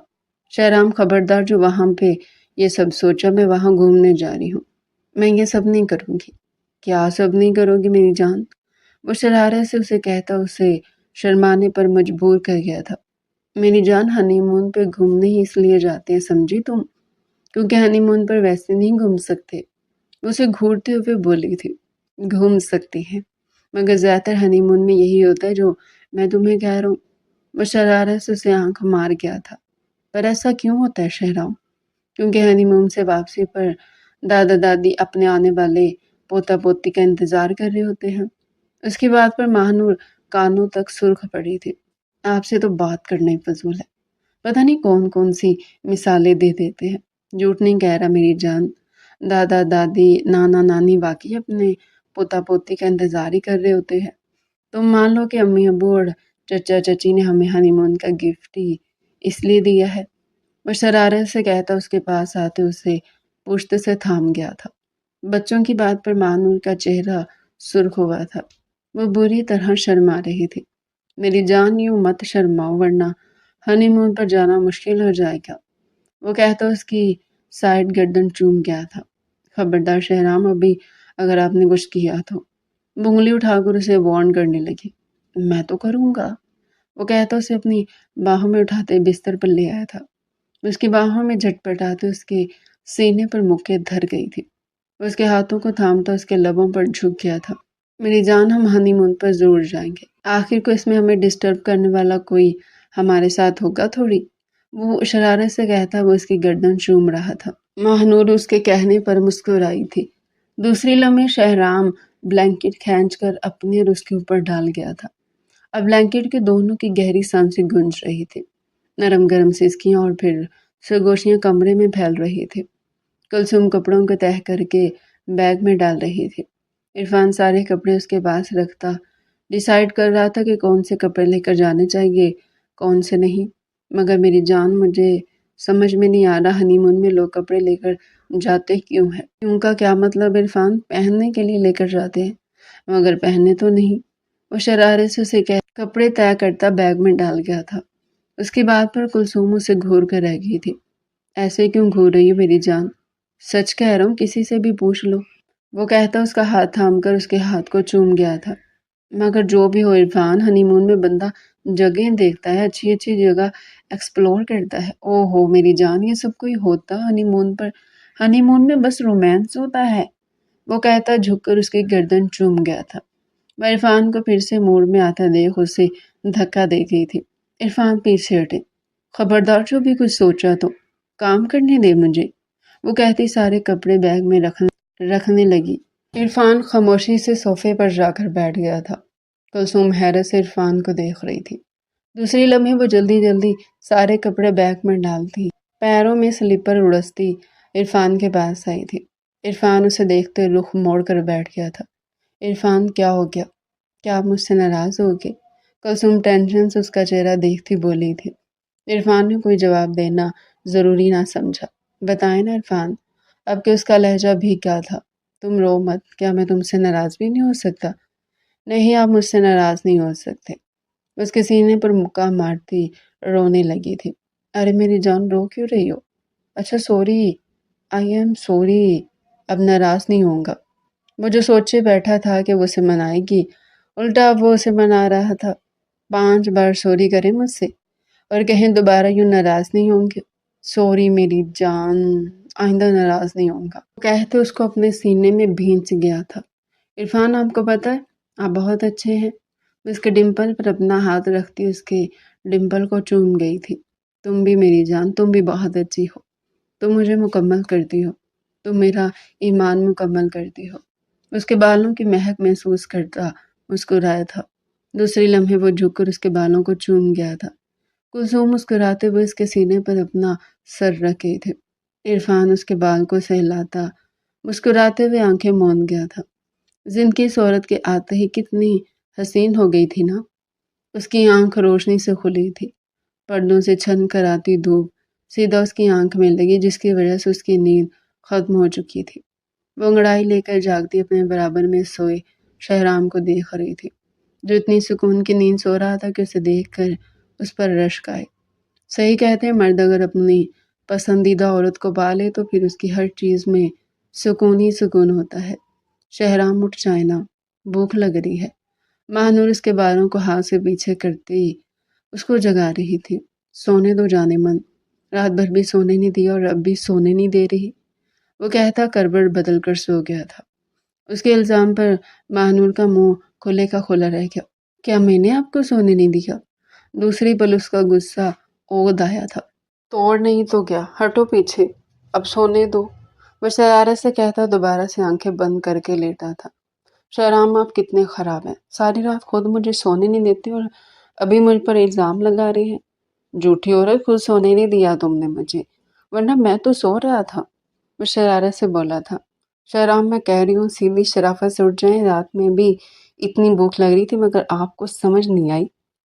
شہرام خبردار جو وہاں پہ یہ سب سوچا، میں وہاں گھومنے جا رہی ہوں، میں یہ سب نہیں کروں گی۔ کیا سب نہیں کرو گی میری جان؟ وہ شرارت سے اسے کہتا اسے شرمانے پر مجبور کر گیا تھا۔ میری جان ہنی مون پہ گھومنے ہی اس لیے جاتے ہیں سمجھی تم، کیونکہ ہنی مون پر ویسے نہیں گھوم سکتے۔ اسے گھورتے ہوئے بولی تھی۔ گھوم سکتی ہے مگر زیادہ تر ہنی مون میں یہی ہوتا ہے جو میں تمہیں کہہ رہا ہوں۔ وہ شرارت سے اسے آنکھ مار گیا تھا۔ پر ایسا کیوں ہوتا ہے شہرام؟ کیونکہ ہنی مون سے واپسی پر دادا دادی اپنے آنے والے پوتا پوتی کا انتظار کر رہے ہوتے ہیں۔ اس کی بات پر ماہنور کانوں تک سرخ پڑی تھی۔ آپ سے تو بات کرنا ہی فضول ہے، پتہ نہیں کون کون سی مثالیں دے دیتے ہیں۔ جھوٹ نہیں کہہ رہا میری جان، دادا دادی نانا نانی واقعی اپنے پوتا پوتی کا انتظار ہی کر رہے ہوتے ہیں۔ تم مان لو کہ امی ابو اور چچا چچی نے ہمیں ہنی مون کا گفٹ ہی اس لیے دیا ہے، وہ شرارت سے کہتا اس کے پاس آتے اسے پشت سے تھام گیا تھا۔ بچوں کی بات پر ماہنور کا چہرہ سرخ ہوا تھا۔ وہ بری طرح شرما رہی تھی۔ میری جان یوں مت شرماؤ ورنہ ہنی مون پر جانا مشکل ہو جائے گا، وہ کہتا اس کی سائڈ گردن چوم گیا تھا۔ خبردار شہرام، ابھی اگر آپ نے کچھ کیا تو۔ وہ انگلی اٹھا کر اسے وارن کرنے لگی۔ میں تو کروں گا، وہ کہتا اسے اپنی باہوں میں اٹھاتے بستر پر لے آیا تھا۔ اس کی باہوں میں جھٹپٹاتے اس کے سینے پر مکے دھر گئی تھی۔ اس کے ہاتھوں کو تھامتا اس کے لبوں پر جھک گیا تھا۔ میری جان ہم ہنی مون پر ضرور جائیں گے، آخر کو اس میں ہمیں ڈسٹرب کرنے والا کوئی ہمارے ساتھ ہوگا تھوڑی، وہ شرارت سے کہتا وہ اس کی گردن چوم رہا تھا۔ ماہنور اس کے کہنے پر مسکرائی تھی۔ دوسری لمحے شہرام بلینکٹ کھینچ کر اپنے اور اس کے اوپر ڈال گیا تھا۔ اب بلینکٹ کے دونوں کی گہری سانسیں گونج رہی تھی، نرم گرم سسکیاں اور پھر سرگوشیاں کمرے میں پھیل رہی تھی۔ کلثوم کپڑوں کو تہہ کر کے بیگ میں ڈال رہی تھی۔ عرفان سارے کپڑے اس کے پاس رکھتا ڈیسائیڈ کر رہا تھا کہ کون سے کپڑے لے کر جانے چاہیے کون سے نہیں۔ مگر میری جان مجھے سمجھ میں نہیں آ رہا ہنی مون میں لوگ کپڑے لے کر جاتے کیوں ہیں؟ کیوں کا کیا مطلب عرفان؟ پہننے کے لیے لے کر جاتے ہیں مگر پہننے تو نہیں، وہ شرارت سے اسے کپڑے طے کرتا بیگ میں ڈال گیا تھا۔ اس کی بات پر کلثوم اسے گھور کر رہ گئی تھی۔ ایسے کیوں گھور رہی ہو میری جان؟ سچ کہہ رہا ہوں، کسی سے بھی پوچھ لو، وہ کہتا اس کا ہاتھ تھام کر اس کے ہاتھ کو چوم گیا تھا۔ مگر جو بھی ہو عرفان، ہنی مون میں بندہ جگہیں دیکھتا ہے، اچھی اچھی جگہ ایکسپلور کرتا ہے۔ او ہو میری جان، یہ سب کوئی ہوتا ہنی مون پر؟ ہنی مون میں بس رومانس ہوتا ہے، وہ کہتا جھک کر اس کی گردن چوم گیا تھا۔ وہ عرفان کو پھر سے موڑ میں آتا دیکھ اسے دھکا دے گئی تھی۔ عرفان پیچھے ہٹے۔ خبردار جو بھی کچھ سوچا تو کام کرنے دے مجھے، وہ کہتی سارے کپڑے بیگ میں رکھنے لگی۔ عرفان خاموشی سے صوفے پر جا کر بیٹھ گیا تھا۔ کلثوم حیرت سے عرفان کو دیکھ رہی تھی۔ دوسری لمحے وہ جلدی جلدی سارے کپڑے بیگ میں ڈالتی، پیروں میں سلیپر اڑستی عرفان کے پاس آئی تھی۔ عرفان اسے دیکھتے رخ موڑ کر بیٹھ گیا تھا۔ عرفان کیا ہو گیا؟ کیا آپ مجھ سے ناراض ہو گئے؟ کلثوم ٹینشن سے اس کا چہرہ دیکھتی بولی تھی۔ عرفان نے کوئی جواب دینا ضروری نہ سمجھا۔ بتائیں نا عرفان، اب کہ اس کا لہجہ بھی کیا تھا۔ تم رو مت، کیا میں تم سے ناراض بھی نہیں ہو سکتا؟ نہیں، آپ مجھ سے ناراض نہیں ہو سکتے، اس کے سینے پر مکہ مارتی رونے لگی تھی۔ ارے میری جان، رو کیوں رہی ہو؟ اچھا سوری، آئی ایم سوری، اب ناراض نہیں ہوں گا۔ وہ جو سوچے بیٹھا تھا کہ وہ اسے منائے گی، الٹا وہ اسے منا رہا تھا۔ 5 بار سوری کریں مجھ سے اور کہیں دوبارہ یوں ناراض نہیں ہوں گے۔ سوری میری جان، آئندہ ناراض نہیں ہوں گا، کہتے اس کو اپنے سینے میں بھینچ گیا تھا۔ عرفان، آپ کو پتہ ہے آپ بہت اچھے ہیں، اس کے ڈمپل پر اپنا ہاتھ رکھتی اس کے ڈمپل کو چوم گئی تھی۔ تم بھی میری جان، تم بھی بہت اچھی ہو، تم مجھے مکمل کرتی ہو، تم میرا ایمان مکمل کرتی ہو۔ اس کے بالوں کی مہک محسوس کرتا مسکرایا تھا۔ دوسری لمحے وہ جھک کر اس کے بالوں کو چوم گیا تھا۔ کلثوم مسکراتے ہوئے اس کے سینے پر اپنا سر رکھے تھے۔ عرفان اس کے بال کو سہلاتا مسکراتے ہوئے آنکھیں موند گیا تھا۔ زندگی اس عورت کے آتے ہی کتنی حسین ہو گئی تھی نا۔ اس کی آنکھ روشنی سے کھلی تھی۔ پردوں سے چھن کر آتی دھوپ سیدھا اس کی آنکھ میں لگی، جس کی وجہ سے اس کی نیند ختم ہو چکی تھی۔ وہ انگڑائی لے کر جاگتی اپنے برابر میں سوئے شہرام کو دیکھ رہی تھی، جو اتنی سکون کی نیند سو رہا تھا کہ اسے دیکھ کر اس پر رشک آئے۔ صحیح کہتے ہیں، مرد اگر اپنی پسندیدہ عورت کو پالے تو پھر اس کی ہر چیز میں سکون ہی سکون ہوتا ہے۔ شہرام اٹھ جائے نا، بھوک لگ رہی ہے۔ ماہنور اس کے بالوں کو ہاتھ سے پیچھے کرتے ہی اس کو جگا رہی تھی۔ سونے دو جانے من، رات بھر بھی سونے نہیں دیا اور اب بھی سونے نہیں دے رہی، وہ کہتا کروٹ بدل کر سو گیا تھا۔ اس کے الزام پر ماہنور کا منہ کھلے کا کھلا رہ گیا۔ کیا میں نے آپ کو سونے نہیں دیا؟ دوسری پل اس کا غصہ اود آیا تھا۔ توڑ نہیں تو کیا، ہٹو پیچھے، اب سونے دو، وہ شرارت سے کہتا دوبارہ سے آنکھیں بند کر کے لیٹا تھا۔ شہرام آپ کتنے خراب ہیں، ساری رات خود مجھے سونے نہیں دیتے اور ابھی مجھ پر الزام لگا رہے ہیں۔ جھوٹی عورت، خود سونے نہیں دیا تم نے مجھے، ورنہ میں تو سو رہا تھا، وہ شرارت سے بولا تھا۔ شہرام میں کہہ رہی ہوں سیدھی شرافت سے اٹھ جائیں، رات میں بھی اتنی بھوک لگ رہی تھی مگر آپ کو سمجھ نہیں آئی،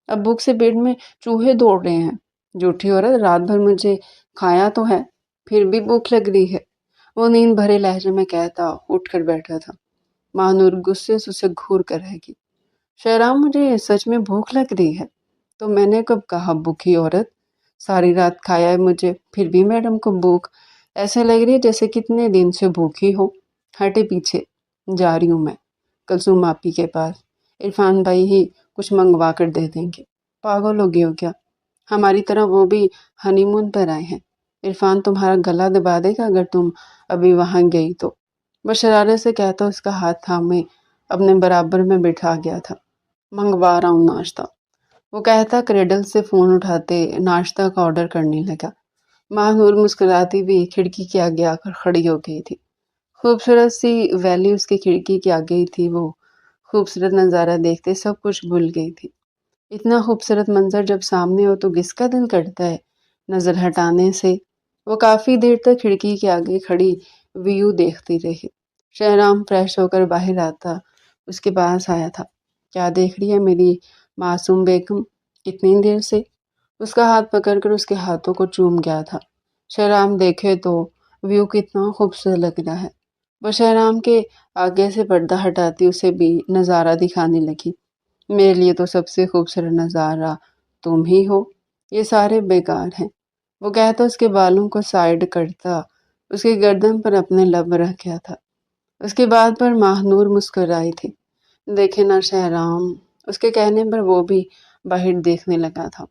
اب بھوک سے پیٹ میں چوہے دوڑ رہے ہیں۔ جھوٹی عورت، رات بھر مجھے کھایا تو ہے، پھر بھی بھوک لگ رہی ہے، وہ نیند بھرے لہجے میں کہتا اٹھ کر بیٹھا تھا۔ ماہنور غصے سے اسے گھور کر رہ گئی۔ شہرام، مجھے سچ میں بھوک لگ رہی ہے۔ تو میں نے کب کہا بھوکی عورت، ساری رات کھایا ہے مجھے، پھر بھی میڈم کو بھوک ایسے لگ رہی ہے جیسے کتنے دن سے بھوکی ہو۔ ہٹے پیچھے، جا رہی ہوں میں کلثوم آپی کے پاس، عرفان بھائی ہی کچھ منگوا کر دے دیں گے۔ پاگل ہو گئے ہو کیا؟ ہماری طرح وہ بھی ہنی مون پر آئے ہیں، عرفان تمہارا گلا دبا دے گا اگر تم ابھی وہاں گئی تو، وہ شرارت سے کہتا اس کا ہاتھ تھامے اپنے برابر میں بٹھا گیا تھا۔ منگوا رہا ہوں ناشتہ، وہ کہتا کریڈل سے فون اٹھاتے ناشتہ کا آرڈر کرنے لگا۔ ماہنور مسکراتی ہوئی کھڑکی کے آگے آ کر کھڑی ہو گئی تھی۔ خوبصورت سی ویلی اس کی کھڑکی کے آگے ہی تھی۔ وہ خوبصورت نظارہ دیکھتے سب کچھ بھول گئی تھی۔ اتنا خوبصورت منظر جب سامنے ہو تو کس کا دل کرتا ہے نظر ہٹانے سے۔ وہ کافی دیر تک کھڑکی کے آگے کھڑی ویو دیکھتی رہی۔ شہرام فریش ہو کر باہر آتا اس کے پاس آیا تھا۔ کیا دیکھ رہی ہے میری معصوم بیگم اتنی دیر سے؟ اس کا ہاتھ پکڑ کر اس کے ہاتھوں کو چوم گیا تھا۔ شہرام دیکھے تو ویو کتنا خوبصورت لگ رہا ہے۔ وہ شہرام کے آگے سے پردہ ہٹاتی اسے بھی نظارہ دکھانے لگی۔ میرے لیے تو سب سے خوبصورت نظارہ تم ہی ہو، یہ سارے بیکار ہیں، وہ کہتا اس کے بالوں کو سائیڈ کرتا اس کی گردن پر اپنے لب رکھ گیا تھا۔ اس کی بات پر ماہنور مسکرائی تھی۔ دیکھے نا شہرام، اس کے کہنے پر وہ بھی باہر دیکھنے لگا تھا۔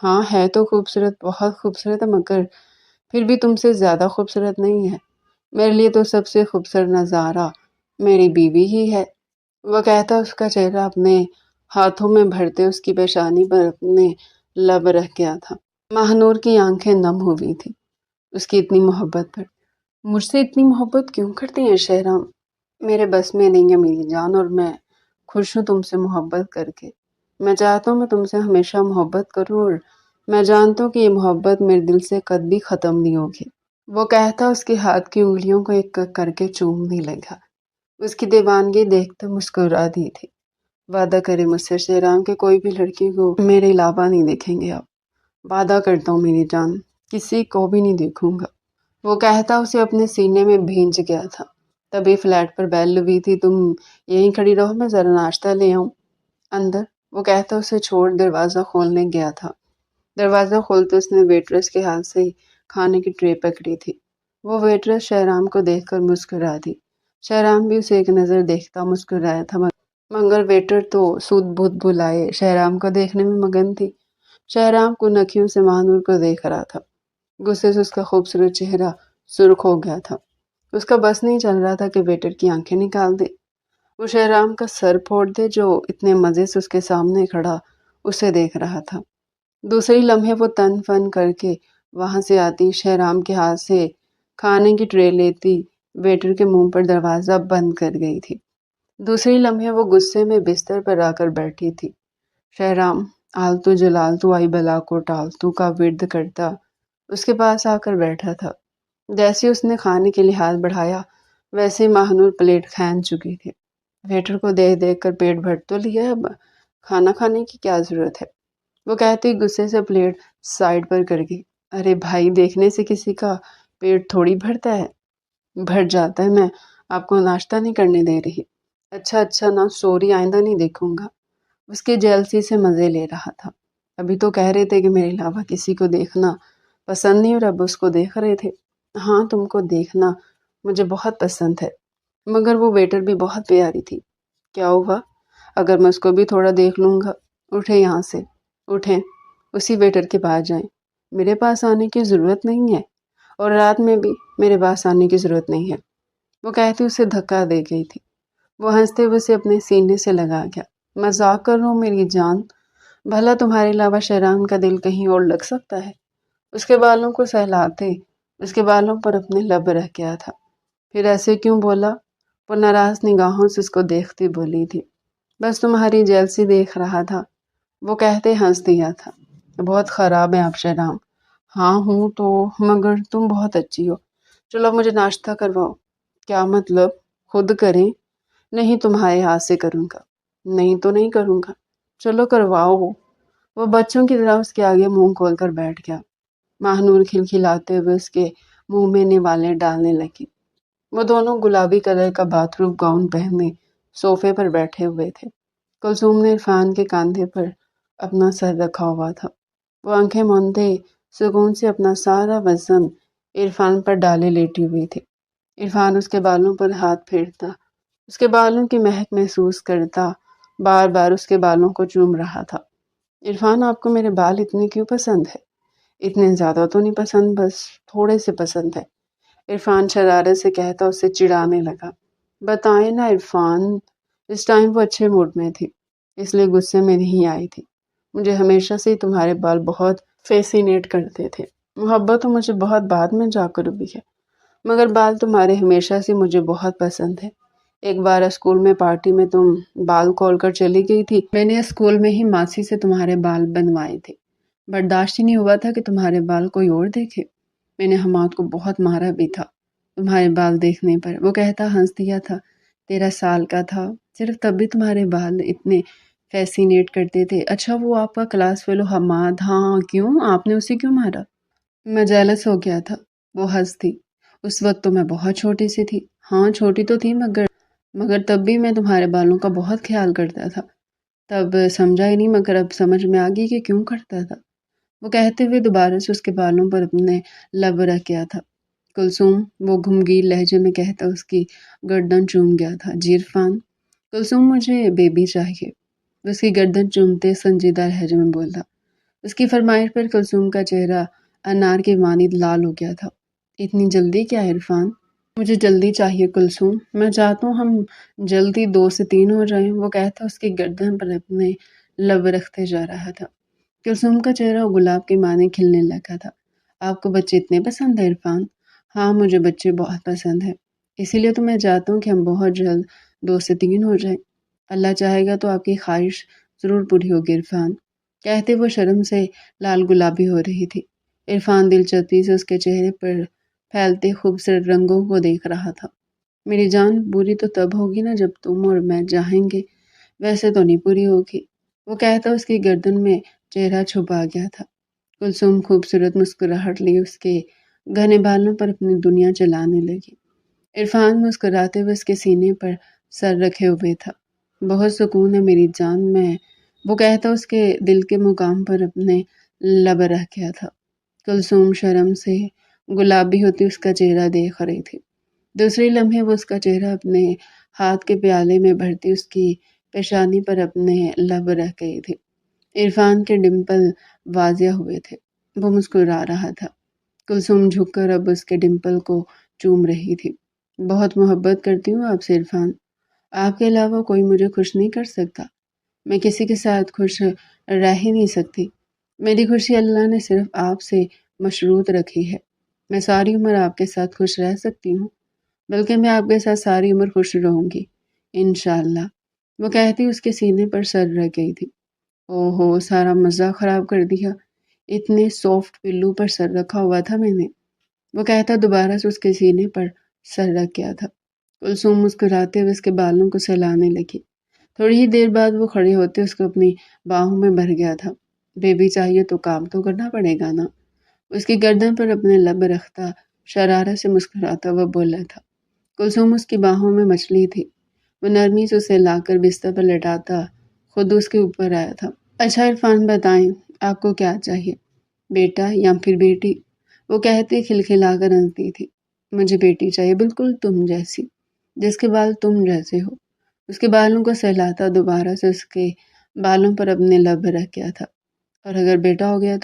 ہاں ہے تو خوبصورت، بہت خوبصورت ہے، مگر پھر بھی تم سے زیادہ خوبصورت نہیں ہے۔ میرے لیے تو سب سے خوبصورت نظارہ میری بیوی ہی ہے، وہ کہتا اس کا چہرہ اپنے ہاتھوں میں بھرتے اس کی پیشانی پر اپنے لب رکھ گیا تھا۔ ماہنور کی آنکھیں نم ہوئی تھی اس کی اتنی محبت پر۔ مجھ سے اتنی محبت کیوں کرتی ہیں شہرام؟ میرے بس میں نہیں ہے میری جان، اور میں خوش ہوں تم سے محبت کر کے۔ میں چاہتا ہوں میں تم سے ہمیشہ محبت کروں، اور میں جانتا ہوں کہ یہ محبت میرے دل سے کبھی ختم نہیں ہوگی، وہ کہتا اس کے ہاتھ کی انگلیوں کو ایک ایک کر کے چومنے لگا۔ اس کی دیوانگی دیکھتے مسکرا دی تھی۔ وعدہ کرے مجھ سے شہرام کہ کوئی بھی لڑکی کو میرے علاوہ نہیں دیکھیں گے آپ، وعدہ کرتا ہوں میری جان، کسی کو بھی نہیں دیکھوں گا، وہ کہتا اسے اپنے سینے میں بھینج گیا تھا۔ تبھی فلیٹ پر بیل ہوئی تھی۔ تم یہیں کھڑی رہو، میں ذرا ناشتہ لے آؤں اندر، وہ کہتا اسے چھوڑ دروازہ کھولنے گیا تھا۔ دروازہ کھولتے اس نے ویٹرس کے ہاتھ سے کھانے کی ٹرے پکڑی تھی۔ وہ ویٹرس شہرام کو دیکھ کر مسکرا دی۔ شہرام بھی اسے ایک نظر دیکھتا مسکرایا تھا، مگر ویٹر تو سود بھود بلائے شہرام کو دیکھنے میں مگن تھی۔ شہرام کنکھیوں سے ماہنور کو دیکھ رہا تھا۔ غصے سے اس کا خوبصورت چہرہ سرخ ہو گیا تھا۔ اس کا بس نہیں چل رہا تھا کہ ویٹر کی آنکھیں نکال دے، وہ شہرام کا سر پھوڑ دے جو اتنے مزے سے اس کے سامنے کھڑا اسے دیکھ رہا تھا۔ دوسری لمحے وہ تن فن کر کے وہاں سے آتی، شہرام کے ہاتھ سے کھانے کی ٹرے لیتی ویٹر کے منہ پر دروازہ بند کر گئی تھی۔ دوسری لمحے وہ غصے میں بستر پر آ کر بیٹھی تھی۔ شہرام آلتو جلالتو آئی بلا کو ٹالتو کا ورد کرتا اس کے پاس آ کر بیٹھا تھا۔ جیسے اس نے کھانے کے لیے ہاتھ بڑھایا ویسے ہی ماہنور پلیٹ کھین چکی تھی۔ ویٹر کو دیکھ دیکھ کر پیٹ بھر تو لیا، اب کھانا کھانے کی کیا ضرورت ہے؟ وہ کہتی غصے سے پلیٹ سائڈ پر کر گئی۔ ارے بھائی، دیکھنے سے کسی کا پیٹ تھوڑی بھرتا ہے، بھر جاتا ہے۔ میں آپ کو ناشتہ نہیں کرنے دے رہی۔ اچھا نا، سوری، آئندہ نہیں دیکھوں گا۔ اس کے جیلسی سے مزے لے رہا تھا۔ ابھی تو کہہ رہے تھے کہ میرے علاوہ کسی کو دیکھنا پسند نہیں، اور اب اس کو دیکھ رہے تھے۔ ہاں، تم کو دیکھنا مجھے بہت پسند ہے، مگر وہ ویٹر بھی بہت پیاری تھی۔ کیا ہوا اگر میں اس کو بھی تھوڑا دیکھ لوں گا؟ اٹھیں یہاں سے، اٹھیں، اسی ویٹر کے پاس جائیں۔ میرے پاس آنے کی ضرورت نہیں ہے، اور رات میں بھی میرے پاس آنے کی ضرورت نہیں ہے، وہ کہتی اسے دھکا دے گئی تھی۔ وہ ہنستے ہوئے اسے اپنے سینے سے لگا گیا۔ مذاق کر رہا ہوں میری جان، بھلا تمہارے علاوہ شہرام کا دل کہیں اور لگ سکتا ہے؟ اس کے بالوں کو سہلاتے اس کے بالوں پر اپنے لب رکھ گیا تھا۔ پھر ایسے کیوں بولا؟ وہ ناراض نگاہوں سے اس کو دیکھتی بولی تھی۔ بس تمہاری جیلسی دیکھ رہا تھا، وہ کہتے ہنس دیا تھا۔ بہت خراب ہیں آپ شہرام۔ ہاں ہوں تو، مگر تم بہت اچھی ہو۔ چلو مجھے ناشتہ کرواؤ۔ کیا مطلب؟ خود کریں؟ نہیں، تمہارے ہاتھ سے کروں گا۔ نہیں تو نہیں کروں گا، چلو کرواؤ۔ وہ بچوں کی طرح اس کے آگے منہ کھول کر بیٹھ گیا۔ ماہنور کھلکھلاتے ہوئے اس کے منہ میں نوالے ڈالنے لگی۔ وہ دونوں گلابی کلر کا باتھ روم گاؤن پہنے صوفے پر بیٹھے ہوئے تھے۔ کلثوم نے عرفان کے کاندھے پر اپنا سر رکھا ہوا تھا۔ وہ آنکھیں موندے سکون سے اپنا سارا وزن عرفان پر ڈالے لیٹی ہوئی تھی۔ عرفان اس کے بالوں پر ہاتھ پھیرتا، اس کے بالوں کی مہک محسوس کرتا، بار بار اس کے بالوں کو چوم رہا تھا۔ عرفان، آپ کو میرے بال اتنے کیوں پسند ہے؟ اتنے زیادہ تو نہیں پسند، بس تھوڑے سے پسند ہے، عرفان شرارت سے کہتا اسے چڑھانے لگا۔ بتائیں نا عرفان۔ اس ٹائم وہ اچھے موڈ میں تھی، اس لیے غصے میں نہیں آئی تھی۔ مجھے ہمیشہ سے تمہارے بال بہت فیسینیٹ کرتے تھے۔ محبت تو مجھے بہت بعد میں جا کر ہوئی ہے، مگر بال تمہارے ہمیشہ سے مجھے بہت پسند ہے۔ ایک بار اسکول میں پارٹی میں تم بال کھول کر چلی گئی تھی، میں نے اسکول میں ہی ماسی سے تمہارے بال بنوائے تھے۔ برداشت ہی نہیں ہوا تھا کہ تمہارے بال کوئی اور دیکھے۔ میں نے حماد کو بہت مارا بھی تھا تمہارے بال دیکھنے پر، وہ کہتا ہنس دیا تھا۔ 13 سال کا تھا، صرف تب بھی تمہارے بال اتنے فیسینیٹ کرتے تھے۔ اچھا، وہ آپ کا کلاس فیلو حماد، ہاں کیوں؟ آپ نے اسے کیوں مارا؟ میں جیلس ہو گیا تھا، وہ ہنس دی۔ اس وقت تو میں بہت چھوٹی سی تھی۔ ہاں چھوٹی تو تھی، مگر تب بھی میں تمہارے بالوں کا بہت خیال کرتا تھا۔ تب سمجھا ہی نہیں، مگر اب سمجھ میں آ گئی کہ کیوں کرتا تھا، وہ کہتے ہوئے دوبارہ سے اس کے بالوں پر اپنے لب رکھ گیا تھا۔ کلثوم، وہ گھمگیر لہجے میں کہتا اس کی گردن چوم گیا تھا۔ جی عرفان۔ کلثوم، مجھے بیبی چاہیے، وہ اس کی گردن چومتے سنجیدہ لہجے میں بولا۔ اس کی فرمائش پر کلثوم کا چہرہ انار کے مانند لال ہو گیا تھا۔ اتنی جلدی کیا عرفان؟ مجھے جلدی چاہیے کلثوم، میں چاہتا ہوں ہم جلدی 2 سے 3 ہو جائیں، وہ کہتا اس کی گردن پر اپنے لب رکھتے جا رہا تھا۔ کلثوم کا چہرہ گلاب کے معنی کھلنے لگا تھا۔ آپ کو بچے اتنے پسند ہیں عرفان؟ ہاں، مجھے بچے بہت پسند ہیں، اسی لیے تو میں چاہتا ہوں کہ ہم بہت جلد 2 سے 3 ہو جائیں۔ اللہ چاہے گا تو آپ کی خواہش ضرور پوری ہوگی عرفان، کہتے وہ شرم سے لال گلابی ہو رہی تھی۔ عرفان دلچسپی سے اس کے چہرے پر پھیلتے خوبصورت رنگوں کو دیکھ رہا تھا۔ میری جان، پوری تو تب ہوگی نا جب تم اور میں چاہیں گے، ویسے تو نہیں پوری ہوگی، وہ کہتا اس کی گردن میں چہرہ چھپا گیا تھا۔ کلثوم خوبصورت مسکراہٹ لی اس کے گھنے بالوں پر اپنی دنیا چلانے لگی۔ عرفان مسکراتے ہوئے اس کے سینے پر سر رکھے ہوئے تھا۔ بہت سکون ہے میری جان، میں، وہ کہتا اس کے دل کے مقام پر اپنے لب رکھ گیا تھا۔ کلثوم شرم سے گلابی ہوتی اس کا چہرہ دیکھ رہی تھی۔ دوسری لمحے وہ اس کا چہرہ اپنے ہاتھ کے پیالے میں بھرتی اس کی پیشانی پر اپنے لب رکھ گئی تھی۔ عرفان کے ڈمپل واضح ہوئے تھے، وہ مسکرا رہا تھا۔ کلثوم جھک کر اب اس کے ڈمپل کو چوم رہی تھی۔ بہت محبت کرتی ہوں آپ سے عرفان، آپ کے علاوہ کوئی مجھے خوش نہیں کر سکتا، میں کسی کے ساتھ خوش رہ ہی نہیں سکتی۔ میری خوشی اللہ نے صرف آپ سے مشروط رکھی ہے، میں ساری عمر آپ کے ساتھ خوش رہ سکتی ہوں، بلکہ میں آپ کے ساتھ ساری عمر خوش رہوں گی، انشاءاللہ، وہ کہتی اس کے سینے پر سر رکھ گئی تھی۔ او ہو، سارا مزہ خراب کر دیا، اتنے سافٹ پلو پر سر رکھا ہوا تھا میں نے، وہ کہتا دوبارہ سے اس کے سینے پر سر رکھ گیا تھا۔ کلثوم مسکراتے ہوئے اس کے بالوں کو سہلانے لگی۔ تھوڑی ہی دیر بعد وہ کھڑے ہوتے اس کو اپنی باہوں میں بھر گیا تھا۔ بیبی چاہیے تو کام تو کرنا پڑے گا نا، اس کی گردن پر اپنے لب رکھتا شرارت سے مسکراتا وہ بولا تھا۔ کلثوم اس کی باہوں میں مچھلی تھی، وہ نرمی سے اسے لا کر بستر پر لٹاتا خود اس کے اوپر آیا تھا۔ اچھا عرفان، بتائیں آپ کو کیا چاہیے، بیٹا یا پھر بیٹی؟ وہ کہتی کھلکھلا کر ہنستی تھی۔ مجھے بیٹی چاہیے، بالکل تم جیسی، جس کے بال تم جیسے ہو۔ اس کے بالوں کو سہلاتا دوبارہ سے اس کے بالوں پر اپنے لب رکھ گیا تھا۔ اور اگر بیٹا ہو گیا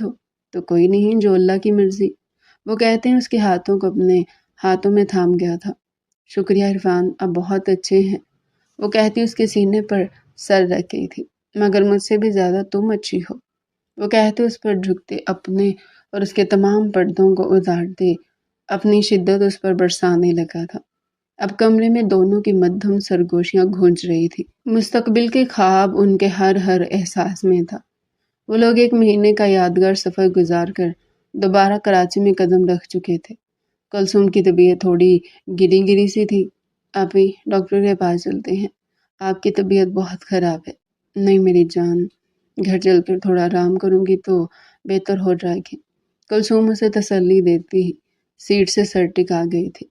تو کوئی نہیں، جو اللہ کی مرضی، وہ کہتے ہیں اس کے ہاتھوں کو اپنے ہاتھوں میں تھام گیا تھا۔ شکریہ عرفان، آپ بہت اچھے ہیں، وہ کہتی اس کے سینے پر سر رکھ گئی تھی۔ مگر مجھ سے بھی زیادہ تم اچھی ہو، وہ کہتے اس پر جھکتے اپنے اور اس کے تمام پردوں کو اتارتے اپنی شدت اس پر برسانے لگا تھا۔ اب کمرے میں دونوں کی مدھم سرگوشیاں گونج رہی تھی، مستقبل کے خواب ان کے ہر احساس میں تھا۔ وہ لوگ 1 مہینے کا یادگار سفر گزار کر دوبارہ کراچی میں قدم رکھ چکے تھے۔ کلثوم کی طبیعت تھوڑی گری گری سی تھی۔ آپی، ڈاکٹر کے پاس چلتے ہیں، آپ کی طبیعت بہت خراب ہے۔ نہیں میری جان، گھر چل کر تھوڑا آرام کروں گی تو بہتر ہو جائے گی، کلثوم اسے تسلی دیتی سیٹ سے سر ٹکا گئی تھی۔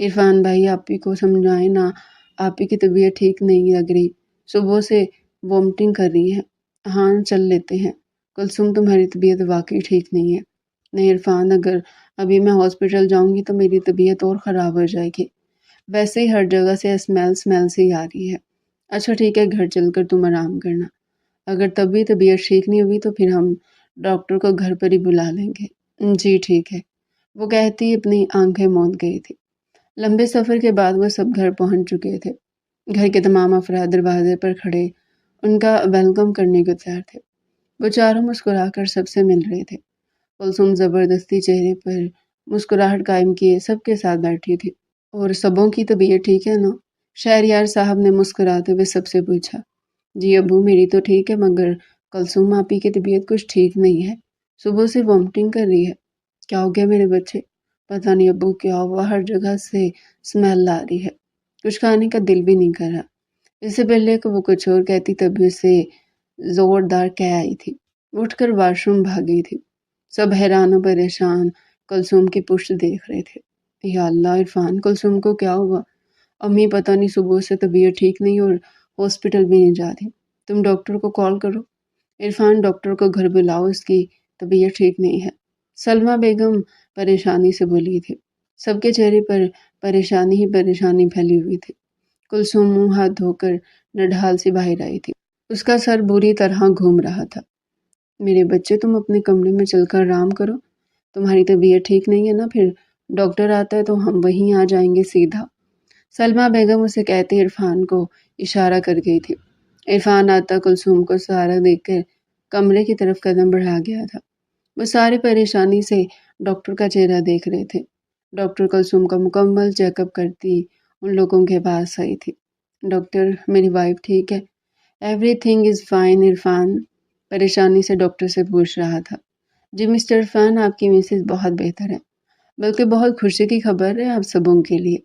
عرفان بھائی، آپی کو سمجھائیں نا، آپی کی طبیعت ٹھیک نہیں لگ رہی، صبح سے وامٹنگ کر رہی ہے۔ ہاں چل لیتے ہیں، کلثوم تمہاری طبیعت واقعی ٹھیک نہیں ہے۔ نہیں عرفان، اگر ابھی میں ہاسپٹل جاؤں گی تو میری طبیعت اور خراب ہو جائے گی، ویسے ہی ہر جگہ سے اسمیل سی آ رہی ہے۔ اچھا ٹھیک ہے، گھر چل کر تم آرام کرنا، اگر تب بھی طبیعت ٹھیک نہیں ہوئی تو پھر ہم ڈاکٹر کو گھر پر ہی بلا لیں گے۔ جی ٹھیک ہے، وہ کہتی اپنی آنکھیں موند گئی تھی۔ لمبے سفر کے بعد وہ سب گھر پہنچ چکے تھے۔ گھر کے تمام افراد دروازے پر کھڑے ان کا ویلکم کرنے کو تیار تھے۔ وہ چاروں مسکرا کر سب سے مل رہے تھے۔ کلثوم زبردستی چہرے پر مسکراہٹ قائم کیے سب کے ساتھ بیٹھی تھی۔ اور سبوں کی طبیعت ٹھیک ہے نا؟ شہریار صاحب نے مسکراتے ہوئے سب سے پوچھا۔ جی ابو، میری تو ٹھیک ہے، مگر کلثوم آپی کی طبیعت کچھ ٹھیک نہیں ہے، صبح سے وامٹنگ کر رہی ہے۔ کیا ہو گیا میرے بچے؟ پتہ نہیں ابو کیا ہوا، ہر جگہ سے اسمیل آ رہی ہے، کچھ کھانے کا دل بھی نہیں کر رہا۔ اس سے پہلے کہ وہ کچھ اور کہتی تبھی اسے زوردار کہہ آئی تھی، اٹھ کر واش روم بھاگی تھی۔ سب حیران و پریشان کلثوم کی پشت دیکھ رہے تھے۔ یا اللہ عرفان، کلثوم کو کیا ہوا؟ امی پتہ نہیں صبح سے طبیعت ٹھیک نہیں اور ہاسپٹل بھی نہیں جا رہی، تم ڈاکٹر کو کال کرو۔ عرفان، ڈاکٹر کو گھر بلاؤ، اس کی طبیعت ٹھیک نہیں ہے، سلمیٰ بیگم پریشانی سے بولی تھی۔ سب کے چہرے پر پریشانی ہی پریشانی پھیلی ہوئی تھی۔ کلثوم منہ ہاتھ دھو کر نڈھال سے باہر آئی تھی، اس کا سر بری طرح گھوم رہا تھا۔ میرے بچے، تم اپنے کمرے میں چل کر آرام کرو، تمہاری طبیعت ٹھیک نہیں ہے نا، پھر ڈاکٹر آتا ہے تو ہم وہیں آ جائیں گے سیدھا، سلمیٰ بیگم اسے کہتے عرفان کو اشارہ کر گئی تھی۔ عرفان آتا کلثوم کو سہارا دے کر کمرے کی طرف قدم بڑھا گیا تھا۔ وہ سارے پریشانی سے ڈاکٹر کا چہرہ دیکھ رہے تھے۔ ڈاکٹر کلثوم کا مکمل چیک اپ کرتی ان لوگوں کے پاس آئی تھی۔ ڈاکٹر، میری وائف ٹھیک ہے؟ Everything is fine Irfan, پریشانی سے ڈاکٹر سے پوچھ رہا تھا۔ جی مسٹر عرفان، آپ کی مسز بہت بہتر ہے، بلکہ بہت خوشی کی خبر ہے آپ سبوں کے لیے،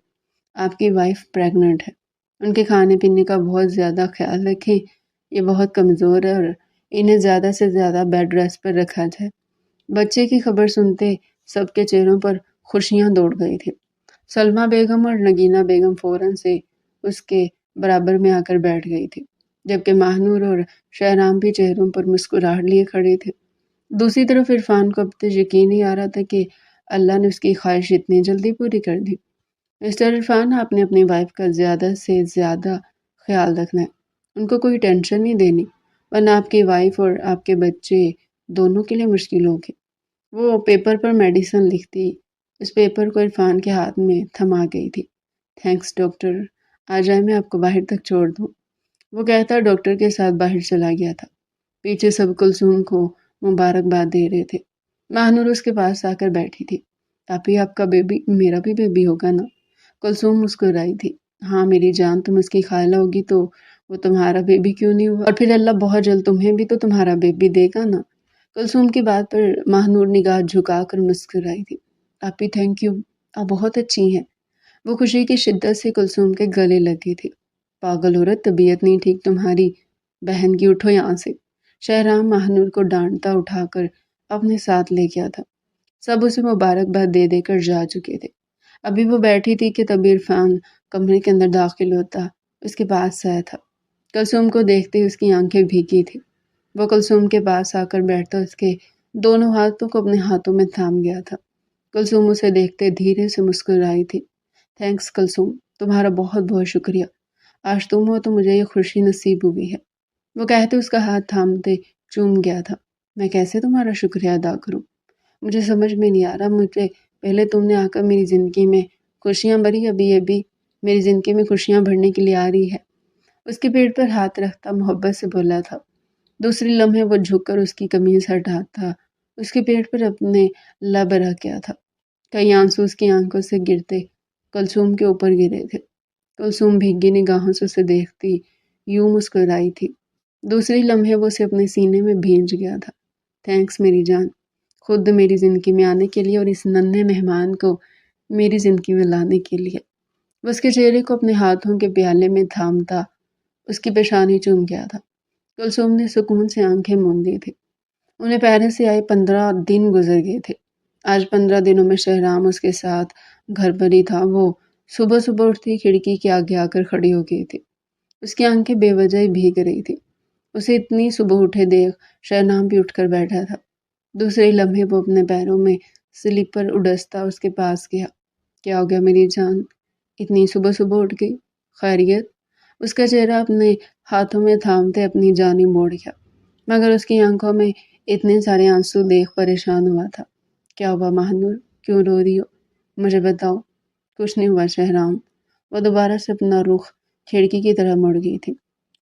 آپ کی وائف پریگننٹ ہے۔ ان کے کھانے پینے کا بہت زیادہ خیال رکھیں، یہ بہت کمزور ہے اور انہیں زیادہ سے زیادہ بیڈ ریسٹ پر رکھا جائے۔ بچے کی خبر سنتے سب کے چہروں پر خوشیاں دوڑ گئی تھی۔ سلمیٰ بیگم اور نگینہ بیگم فوراً سے اس کے برابر میں آ کر بیٹھ گئی تھی، جبکہ ماہنور اور شہرام بھی چہروں پر مسکراہٹ لیے کھڑے تھے۔ دوسری طرف عرفان کو اب تک یقین نہیں آ رہا تھا کہ اللہ نے اس کی خواہش اتنی جلدی پوری کر دی۔ مسٹر عرفان، آپ نے اپنی وائف کا زیادہ سے زیادہ خیال رکھنا ہے، ان کو کوئی ٹینشن نہیں دینی، ورنہ آپ کی وائف اور آپ کے بچے دونوں کے لیے مشکل ہوگی۔ وہ پیپر پر میڈیسن لکھتی اس پیپر کو عرفان کے ہاتھ میں تھما گئی تھی۔ تھینکس ڈاکٹر، آ جائے میں آپ کو باہر تک چھوڑ دوں، وہ کہتا ڈاکٹر کے ساتھ باہر چلا گیا تھا۔ پیچھے سب کلثوم کو مبارکباد دے رہے تھے۔ ماہنور اس کے پاس آ کر بیٹھی تھی۔ آپ کا بیبی میرا بھی بیبی ہوگا نا؟ کلثوم مسکرائی تھی۔ ہاں میری جان، تم اس کی خالہ ہوگی تو وہ تمہارا بیبی کیوں نہیں ہوا؟ اور پھر اللہ بہت جلد تمہیں بھی تو تمہارا بیبی دے گا نا۔ کلثوم کی بات پر ماہنور نگاہ جھکا کر مسکرائی تھی۔ آپی تھینک یو، آپ بہت اچھی ہیں۔ وہ خوشی کی شدت سے کلثوم کے گلے لگی تھی۔ پاگل عورت، طبیعت نہیں ٹھیک تمہاری بہن کی، اٹھو یہاں سے۔ شہرام ماہنور کو ڈانٹتا اٹھا کر اپنے ساتھ لے گیا تھا۔ سب اسے مبارکباد دے دے کر جا چکے تھے۔ ابھی وہ بیٹھی تھی کہ تبھی عرفان کمرے کے اندر داخل ہوتا اس کے پاس آیا تھا۔ کلثوم کو دیکھتے ہی اس کی آنکھیں بھیگی تھی۔ وہ کلثوم کے پاس آ کر بیٹھتا اس کے دونوں ہاتھوں کو اپنے ہاتھوں میں تھام گیا تھا۔ کلثوم اسے دیکھتے دھیرے سے مسکرائی تھی۔ تھینکس کلثوم، تمہارا بہت بہت شکریہ، آج تم ہو تو مجھے یہ خوشی نصیب ہوئی ہے۔ وہ کہتے اس کا ہاتھ تھامتے چوم گیا تھا۔ میں کیسے تمہارا شکریہ ادا کروں؟ مجھے سمجھ میں نہیں آ رہا۔ مجھے پہلے تم نے آ کر میری زندگی میں خوشیاں بھری، ابھی یہ بھی میری زندگی میں خوشیاں بھرنے کے لیے آ رہی ہے۔ اس کے پیٹ پر ہاتھ رکھتا محبت سے بولا تھا۔ دوسری لمحے وہ جھک کر اس کی قمیض ہٹاتا اس کے پیٹ پر اپنے لب رکھ گیا تھا۔ کئی آنسو اس کی آنکھوں سے گرتے کلثوم کے اوپر گرے تھے۔ کلثوم بھیگی نگاہوں سے اسے دیکھتی یوں مسکرائی تھی۔ دوسری لمحے وہ اسے اپنے سینے میں بھیج گیا تھا۔ تھینکس میری جان، خود میری زندگی میں آنے کے لیے اور اس ننھے مہمان کو میری زندگی میں لانے کے لیے۔ وہ اس کے چہرے کو اپنے ہاتھوں کے پیالے میں تھامتا اس کی پیشانی چوم گیا تھا۔ کلثوم نے سکون سے آنکھیں موندی تھی۔ انہیں پیرس سے آئے 15 دن گزر گئے تھے۔ آج 15 دنوں میں شہرام اس کے ساتھ گھر پر ہی تھا۔ وہ صبح صبح اٹھتی کھڑکی کے آگے آ کر کھڑی ہو گئی تھی۔ اس کی آنکھیں بے وجہ ہی بھیگ رہی تھی۔ اسے اتنی صبح اٹھے دیکھ شہرام بھی اٹھ کر بیٹھا تھا۔ دوسرے لمحے وہ اپنے پیروں میں سلیپر اڈستا اس کے پاس گیا۔ کیا ہو گیا میری جان، اتنی صبح صبح اٹھ گئی؟ خیریت؟ اس کا چہرہ اپنے ہاتھوں میں تھامتے اپنی جانب موڑ گیا، مگر اس کی آنکھوں میں اتنے سارے آنسو دیکھ پریشان ہوا تھا۔ کیا ہوا ماہنور، کیوں رو رہی ہو؟ مجھے بتاؤ۔ کچھ نہیں ہوا شہرام۔ وہ دوبارہ سے اپنا رخ کھڑکی کی طرح مڑ گئی تھی۔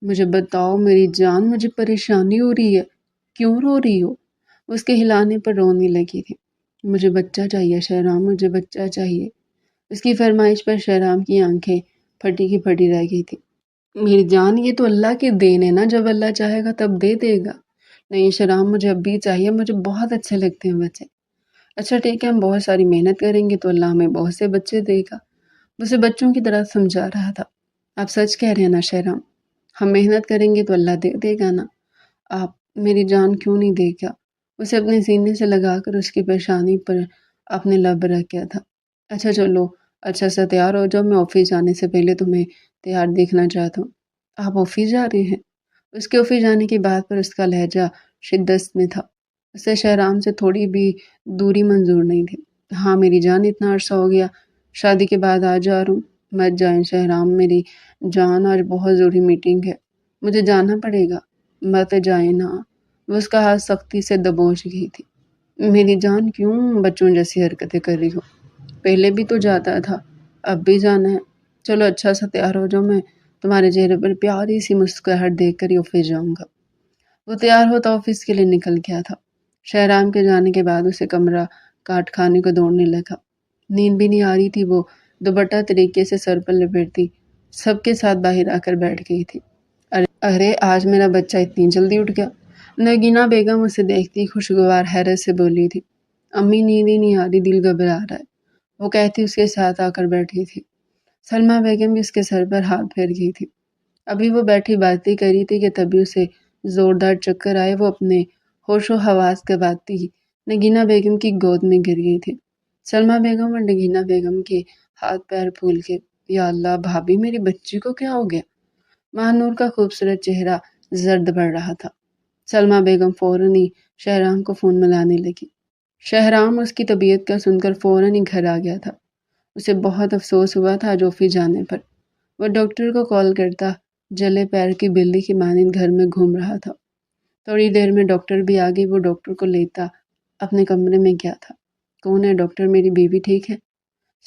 مجھے بتاؤ میری جان، مجھے پریشانی ہو رہی ہے، کیوں رو رہی ہو؟ اس کے ہلانے پر رونے لگی تھی۔ مجھے بچہ چاہیے شہرام، مجھے بچہ چاہیے۔ اس کی فرمائش پر شہرام کی آنکھیں پھٹی کی پھٹی رہ گئی تھی۔ میری جان، یہ تو اللہ کے دین ہے نا، جب اللہ چاہے گا تب دے دے گا۔ نہیں شہرام، مجھے اب بھی چاہیے، مجھے بہت اچھے لگتے ہیں بچے۔ اچھا ٹھیک ہے، ہم بہت ساری محنت کریں گے تو اللہ ہمیں بہت سے بچے دے گا۔ اسے بچوں کی طرح سمجھا رہا تھا۔ آپ سچ کہہ رہے ہیں نا شہرام، ہم محنت کریں گے تو اللہ دے دے گا نا۔ آپ، میری جان کیوں نہیں دے گا؟ اسے اپنے سینے سے لگا کر اس کی پیشانی پر اپنے لب رکھ گیا تھا۔ اچھا چلو، اچھا سا تیار ہو جاؤ، میں آفس جانے سے پہلے تمہیں تیار دیکھنا چاہتا ہوں۔ آپ آفس جا رہے ہیں؟ اس کے آفس جانے کی بات پر اس کا لہجہ شدت میں تھا۔ اسے شہرام سے تھوڑی بھی دوری منظور نہیں تھی۔ ہاں میری جان، اتنا عرصہ ہو گیا، شادی کے بعد آ جا رہا ہوں۔ مت جائیں شہرام میری جان، آج بہت ضروری میٹنگ ہے، مجھے جانا پڑے گا۔ مت جائیں نا۔ وہ اس کا ہاتھ سختی سے دبوچ گئی تھی۔ میری جان کیوں بچوں جیسی حرکتیں کر رہی ہو؟ پہلے بھی تو جاتا تھا، اب بھی جانا ہے۔ چلو اچھا سا تیار ہو جاؤ، میں تمہارے چہرے پر پیاری سی مسکراہٹ دیکھ کر ہی آفس جاؤں گا۔ وہ تیار ہوتا آفس کے لیے نکل گیا تھا۔ شہرام کے جانے کے بعد اسے کمرہ کاٹ کھانے کو دوڑنے لگا۔ نیند بھی نہیں آ رہی تھی۔ وہ دوپٹہ طریقے سے سر پر لپیٹتی سب کے ساتھ باہر آ کر بیٹھ گئی تھی۔ ارے آج میرا بچہ اتنی جلدی اٹھ گیا؟ نگینہ بیگم اسے دیکھتی خوشگوار حیرت سے بولی تھی۔ امی نیند ہی نہیں آ رہی، دل گھبرا رہا ہے، وہ کہتی اس کے ساتھ آ کر بیٹھی تھی۔ سلمیٰ بیگم بھی اس کے سر پر ہاتھ پھیر گئی تھی۔ ابھی وہ بیٹھی باتیں کر رہی تھی کہ تبھی اسے زوردار چکر آئے۔ وہ اپنے ہوش و حواس گنواتی نگینہ بیگم کی گود میں گر گئی تھی۔ سلمیٰ بیگم اور نگینہ بیگم کے ہاتھ پیر پھول کے، یا اللہ بھابھی، میری بچی کو کیا ہو گیا؟ ماہنور کا خوبصورت چہرہ زرد پڑ رہا تھا۔ سلمیٰ بیگم فوراً ہی شہرام کو فون ملانے لگی۔ شہرام اس کی طبیعت کا سن کر فوراً ہی گھر آ گیا تھا۔ اسے بہت افسوس ہوا تھا آج آفس جانے پر۔ وہ ڈاکٹر کو کال کرتا جلے پیر کی بلی کی مانند گھر میں گھوم رہا تھا۔ تھوڑی دیر میں ڈاکٹر بھی آ گئی۔ وہ ڈاکٹر کو لیتا اپنے کمرے میں گیا تھا۔ کون ہے ڈاکٹر؟ میری بیوی ٹھیک ہے؟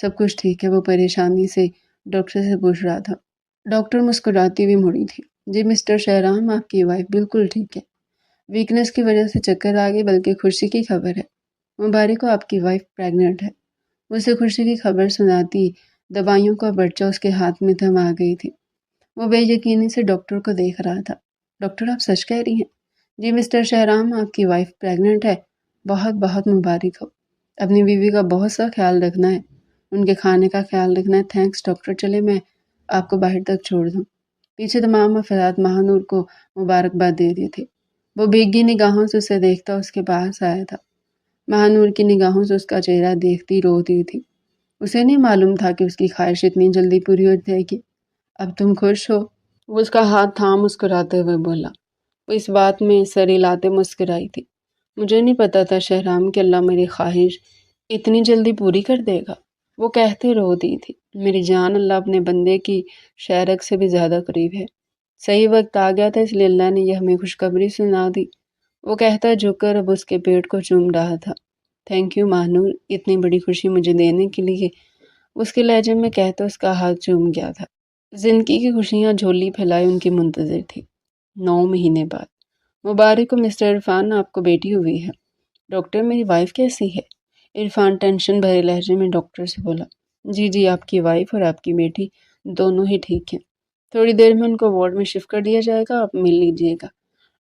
سب کچھ ٹھیک ہے، وہ پریشانی سے ڈاکٹر سے پوچھ رہا تھا۔ ڈاکٹر مسکراتی ہوئی مڑی تھی۔ جی مسٹر شہرام، آپ کی وائف بالکل ٹھیک ہے، ویکنس کی وجہ سے چکر آ گئی، بلکہ خوشی کی خبر ہے، مبارک ہو، آپ کی وائف پریگننٹ ہے۔ اسے خوشی کی خبر سناتی دوائیوں کا پرچہ اس کے ہاتھ میں تھما گئی تھی۔ وہ بے یقینی سے ڈاکٹر کو دیکھ رہا تھا۔ ڈاکٹر آپ سچ کہہ رہی ہیں؟ جی مسٹر شہرام، آپ کی وائف پریگننٹ ہے، بہت بہت مبارک ہو۔ اپنی بیوی کا بہت سا خیال رکھنا ہے، ان کے کھانے کا خیال رکھنا ہے۔ تھینکس ڈاکٹر، چلے میں آپ کو باہر تک چھوڑ دوں۔ پیچھے تمام افراد مہانور کو مبارکباد دے رہے تھے۔ وہ بھیگی نگاہوں سے اسے دیکھتا اس کے پاس آیا تھا۔ مہانور کی نگاہوں سے اس کا چہرہ دیکھتی روتی تھی۔ اسے نہیں معلوم تھا کہ اس کی خواہش اتنی جلدی پوری ہو جائے گی۔ اب تم خوش ہو؟ وہ اس کا ہاتھ تھام مسکراتے ہوئے بولا۔ وہ اس بات میں سر ہلاتے مسکرائی تھی۔ مجھے نہیں پتا تھا شہرام کہ اللہ میری خواہش اتنی جلدی پوری کر دے گا۔ وہ کہتے رو دی تھی۔ میری جان، اللہ اپنے بندے کی شہرک سے بھی زیادہ قریب ہے۔ صحیح وقت آ گیا تھا، اس لیے اللہ نے یہ ہمیں خوشخبری سنا دی۔ وہ کہتا جھک کر اب اس کے پیٹ کو چوم رہا تھا۔ تھینک یو مہانور، اتنی بڑی خوشی مجھے دینے کے لیے، اس کے لہجے میں کہتا اس کا ہاتھ چوم گیا تھا۔ زندگی کی خوشیاں جھولی پھیلائے ان کی منتظر تھی۔ 9 مہینے بعد۔ مبارک ہو مسٹر عرفان، آپ کو بیٹی ہوئی ہے۔ ڈاکٹر میری وائف کیسی ہے؟ عرفان ٹینشن بھرے لہجے میں ڈاکٹر سے بولا۔ جی آپ کی وائف اور آپ کی بیٹی دونوں ہی ٹھیک ہیں۔ تھوڑی دیر میں ان کو وارڈ میں شفٹ کر دیا جائے گا، آپ مل لیجیے گا،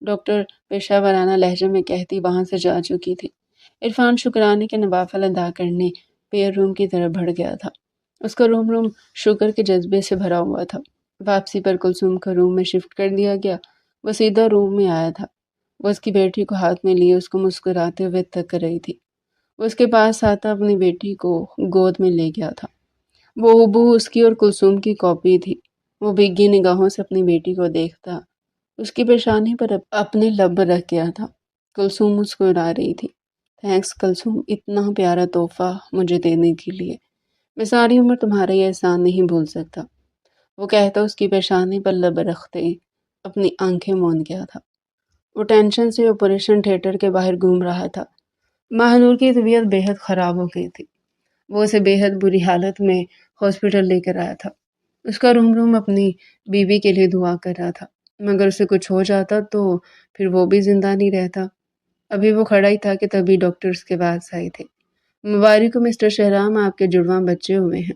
ڈاکٹر پیشہ ورانہ لہجے میں کہتی وہاں سے جا چکی تھی۔ عرفان شکرانے کے نوافل ادا کرنے پیئر روم کی طرف بڑھ گیا تھا۔ اس کا روم شکر کے جذبے سے بھرا ہوا تھا۔ واپسی پر کلثوم کو روم میں شفٹ کر دیا گیا۔ وہ سیدھا روم میں آیا تھا۔ وہ اس کی بیٹی کو ہاتھ میں لیے اس کو مسکراتے ہوئے تک رہی تھی۔ وہ اس کے پاس آتا اپنی بیٹی کو گود میں لے گیا تھا۔ وہ ہبوہ اس کی اور کلثوم کی کاپی تھی۔ وہ بھیگی نگاہوں سے اپنی بیٹی کو دیکھتا، اس کی پیشانی پر اپنے لب رکھ گیا تھا۔ کلثوم مسکرا رہی تھی۔ تھینکس کلثوم، اتنا پیارا تحفہ مجھے دینے کے لیے۔ میں ساری عمر تمہارا یہ احسان نہیں بھول سکتا۔ وہ کہتا اس کی پیشانی پر لب رکھتے اپنی آنکھیں موند گیا تھا۔ وہ ٹینشن سے آپریشن تھیٹر کے باہر گھوم رہا تھا۔ مہانور کی طبیعت بے حد خراب ہو گئی تھی۔ وہ اسے بے حد بری حالت میں ہاسپٹل لے کر آیا تھا۔ اس کا روم اپنی بیوی کے لیے دعا کر رہا تھا، مگر اسے کچھ ہو جاتا تو پھر وہ بھی زندہ نہیں رہتا۔ ابھی وہ کھڑا ہی تھا کہ تبھی ڈاکٹرز کے پاس آئے تھے۔ مبارک ہو مسٹر شہرام، آپ کے جڑواں بچے ہوئے ہیں،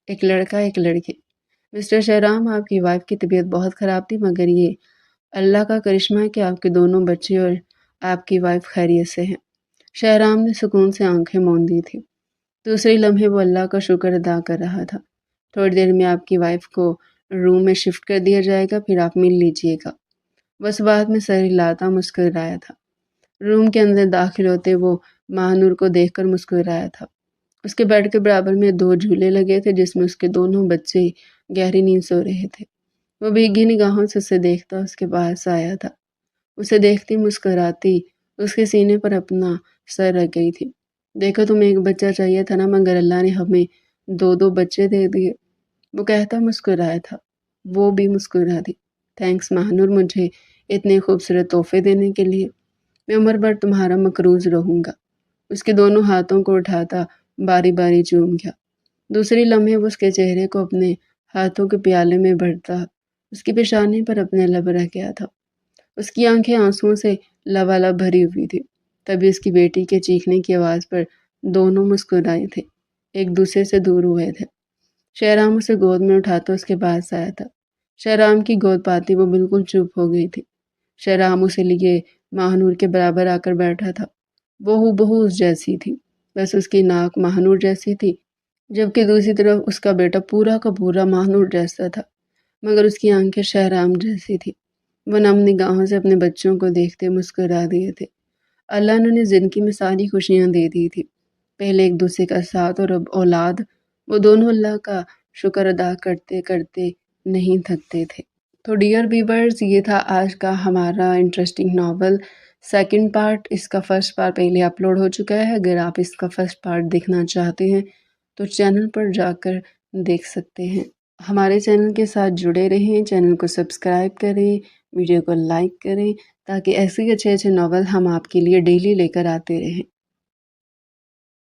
ایک لڑکا ایک لڑکی۔ مسٹر شہرام، آپ کی وائف کی طبیعت بہت خراب تھی، مگر یہ اللہ کا کرشمہ ہے کہ آپ کے دونوں بچے اور آپ کی وائف خیریت سے ہیں۔ شہرام نے سکون سے آنکھیں موندی تھی۔ دوسرے لمحے وہ اللہ کا شکر ادا کر رہا تھا۔ تھوڑی دیر میں آپ کی وائف کو روم میں شفٹ کر دیا جائے گا، پھر آپ مل لیجیے گا۔ بس بات میں سر ہلاتا مسکرایا تھا۔ روم کے اندر داخل ہوتے وہ مہانور کو دیکھ کر مسکرایا تھا۔ اس کے بیڈ کے برابر میں 2 جھولے لگے تھے جس میں اس کے دونوں بچے گہری نیند سو رہے تھے۔ وہ بھیگی نگاہوں سے اسے دیکھتا اس کے پاس آیا تھا۔ اسے دیکھتی مسکراتی اس کے سینے پر اپنا سر رکھ گئی تھی۔ دیکھو تمہیں ایک بچہ چاہیے تھا نا، مگر اللہ نے ہمیں 2 بچے دے دیے، وہ کہتا مسکرایا تھا۔ وہ بھی مسکرا دی۔ تھینکس مہانور، مجھے اتنے خوبصورت تحفے دینے کے لیے۔ میں عمر بھر تمہارا مقروض رہوں گا۔ اس کے دونوں ہاتھوں کو اٹھاتا باری باری چوم گیا۔ دوسری لمحے وہ اس کے چہرے کو اپنے ہاتھوں کے پیالے میں بھرتا اس کی پیشانی پر اپنے لب رکھ گیا تھا۔ اس کی آنکھیں آنسوؤں سے لبالب بھری ہوئی تھی۔ تبھی اس کی بیٹی کے چیخنے کی آواز پر دونوں مسکرائے تھے، ایک دوسرے سے دور ہوئے تھے۔ شہرام اسے گود میں اٹھاتا اس کے پاس آیا تھا۔ شہرام کی گود پاتی وہ بالکل چپ ہو گئی تھی۔ شہرام اسے لیے مہانور کے برابر آ کر بیٹھا تھا۔ وہ ہبوہ اس جیسی تھی، بس اس کی ناک مہانور جیسی تھی، جبکہ دوسری طرف اس کا بیٹا پورا کا پورا مہانور جیسا تھا، مگر اس کی آنکھیں شہرام جیسی تھی۔ وہ نم نگاہوں سے اپنے بچوں کو دیکھتے مسکرا دیے تھے۔ اللہ نے انہیں زندگی میں ساری خوشیاں دے دی تھی، پہلے ایک دوسرے کا ساتھ اور اب اولاد۔ وہ دونوں اللہ کا شکر ادا کرتے کرتے نہیں تھکتے تھے۔ تو ڈیئر ویورز، یہ تھا آج کا ہمارا انٹرسٹنگ ناول سیکنڈ پارٹ۔ اس کا فرسٹ پارٹ پہلے اپلوڈ ہو چکا ہے۔ اگر آپ اس کا فرسٹ پارٹ دیکھنا چاہتے ہیں تو چینل پر جا کر دیکھ سکتے ہیں۔ ہمارے چینل کے ساتھ جڑے رہیں، چینل کو سبسکرائب کریں، ویڈیو کو لائک کریں، تاکہ ایسے ہی اچھے ناول ہم آپ کے لیے ڈیلی لے کر آتے رہیں۔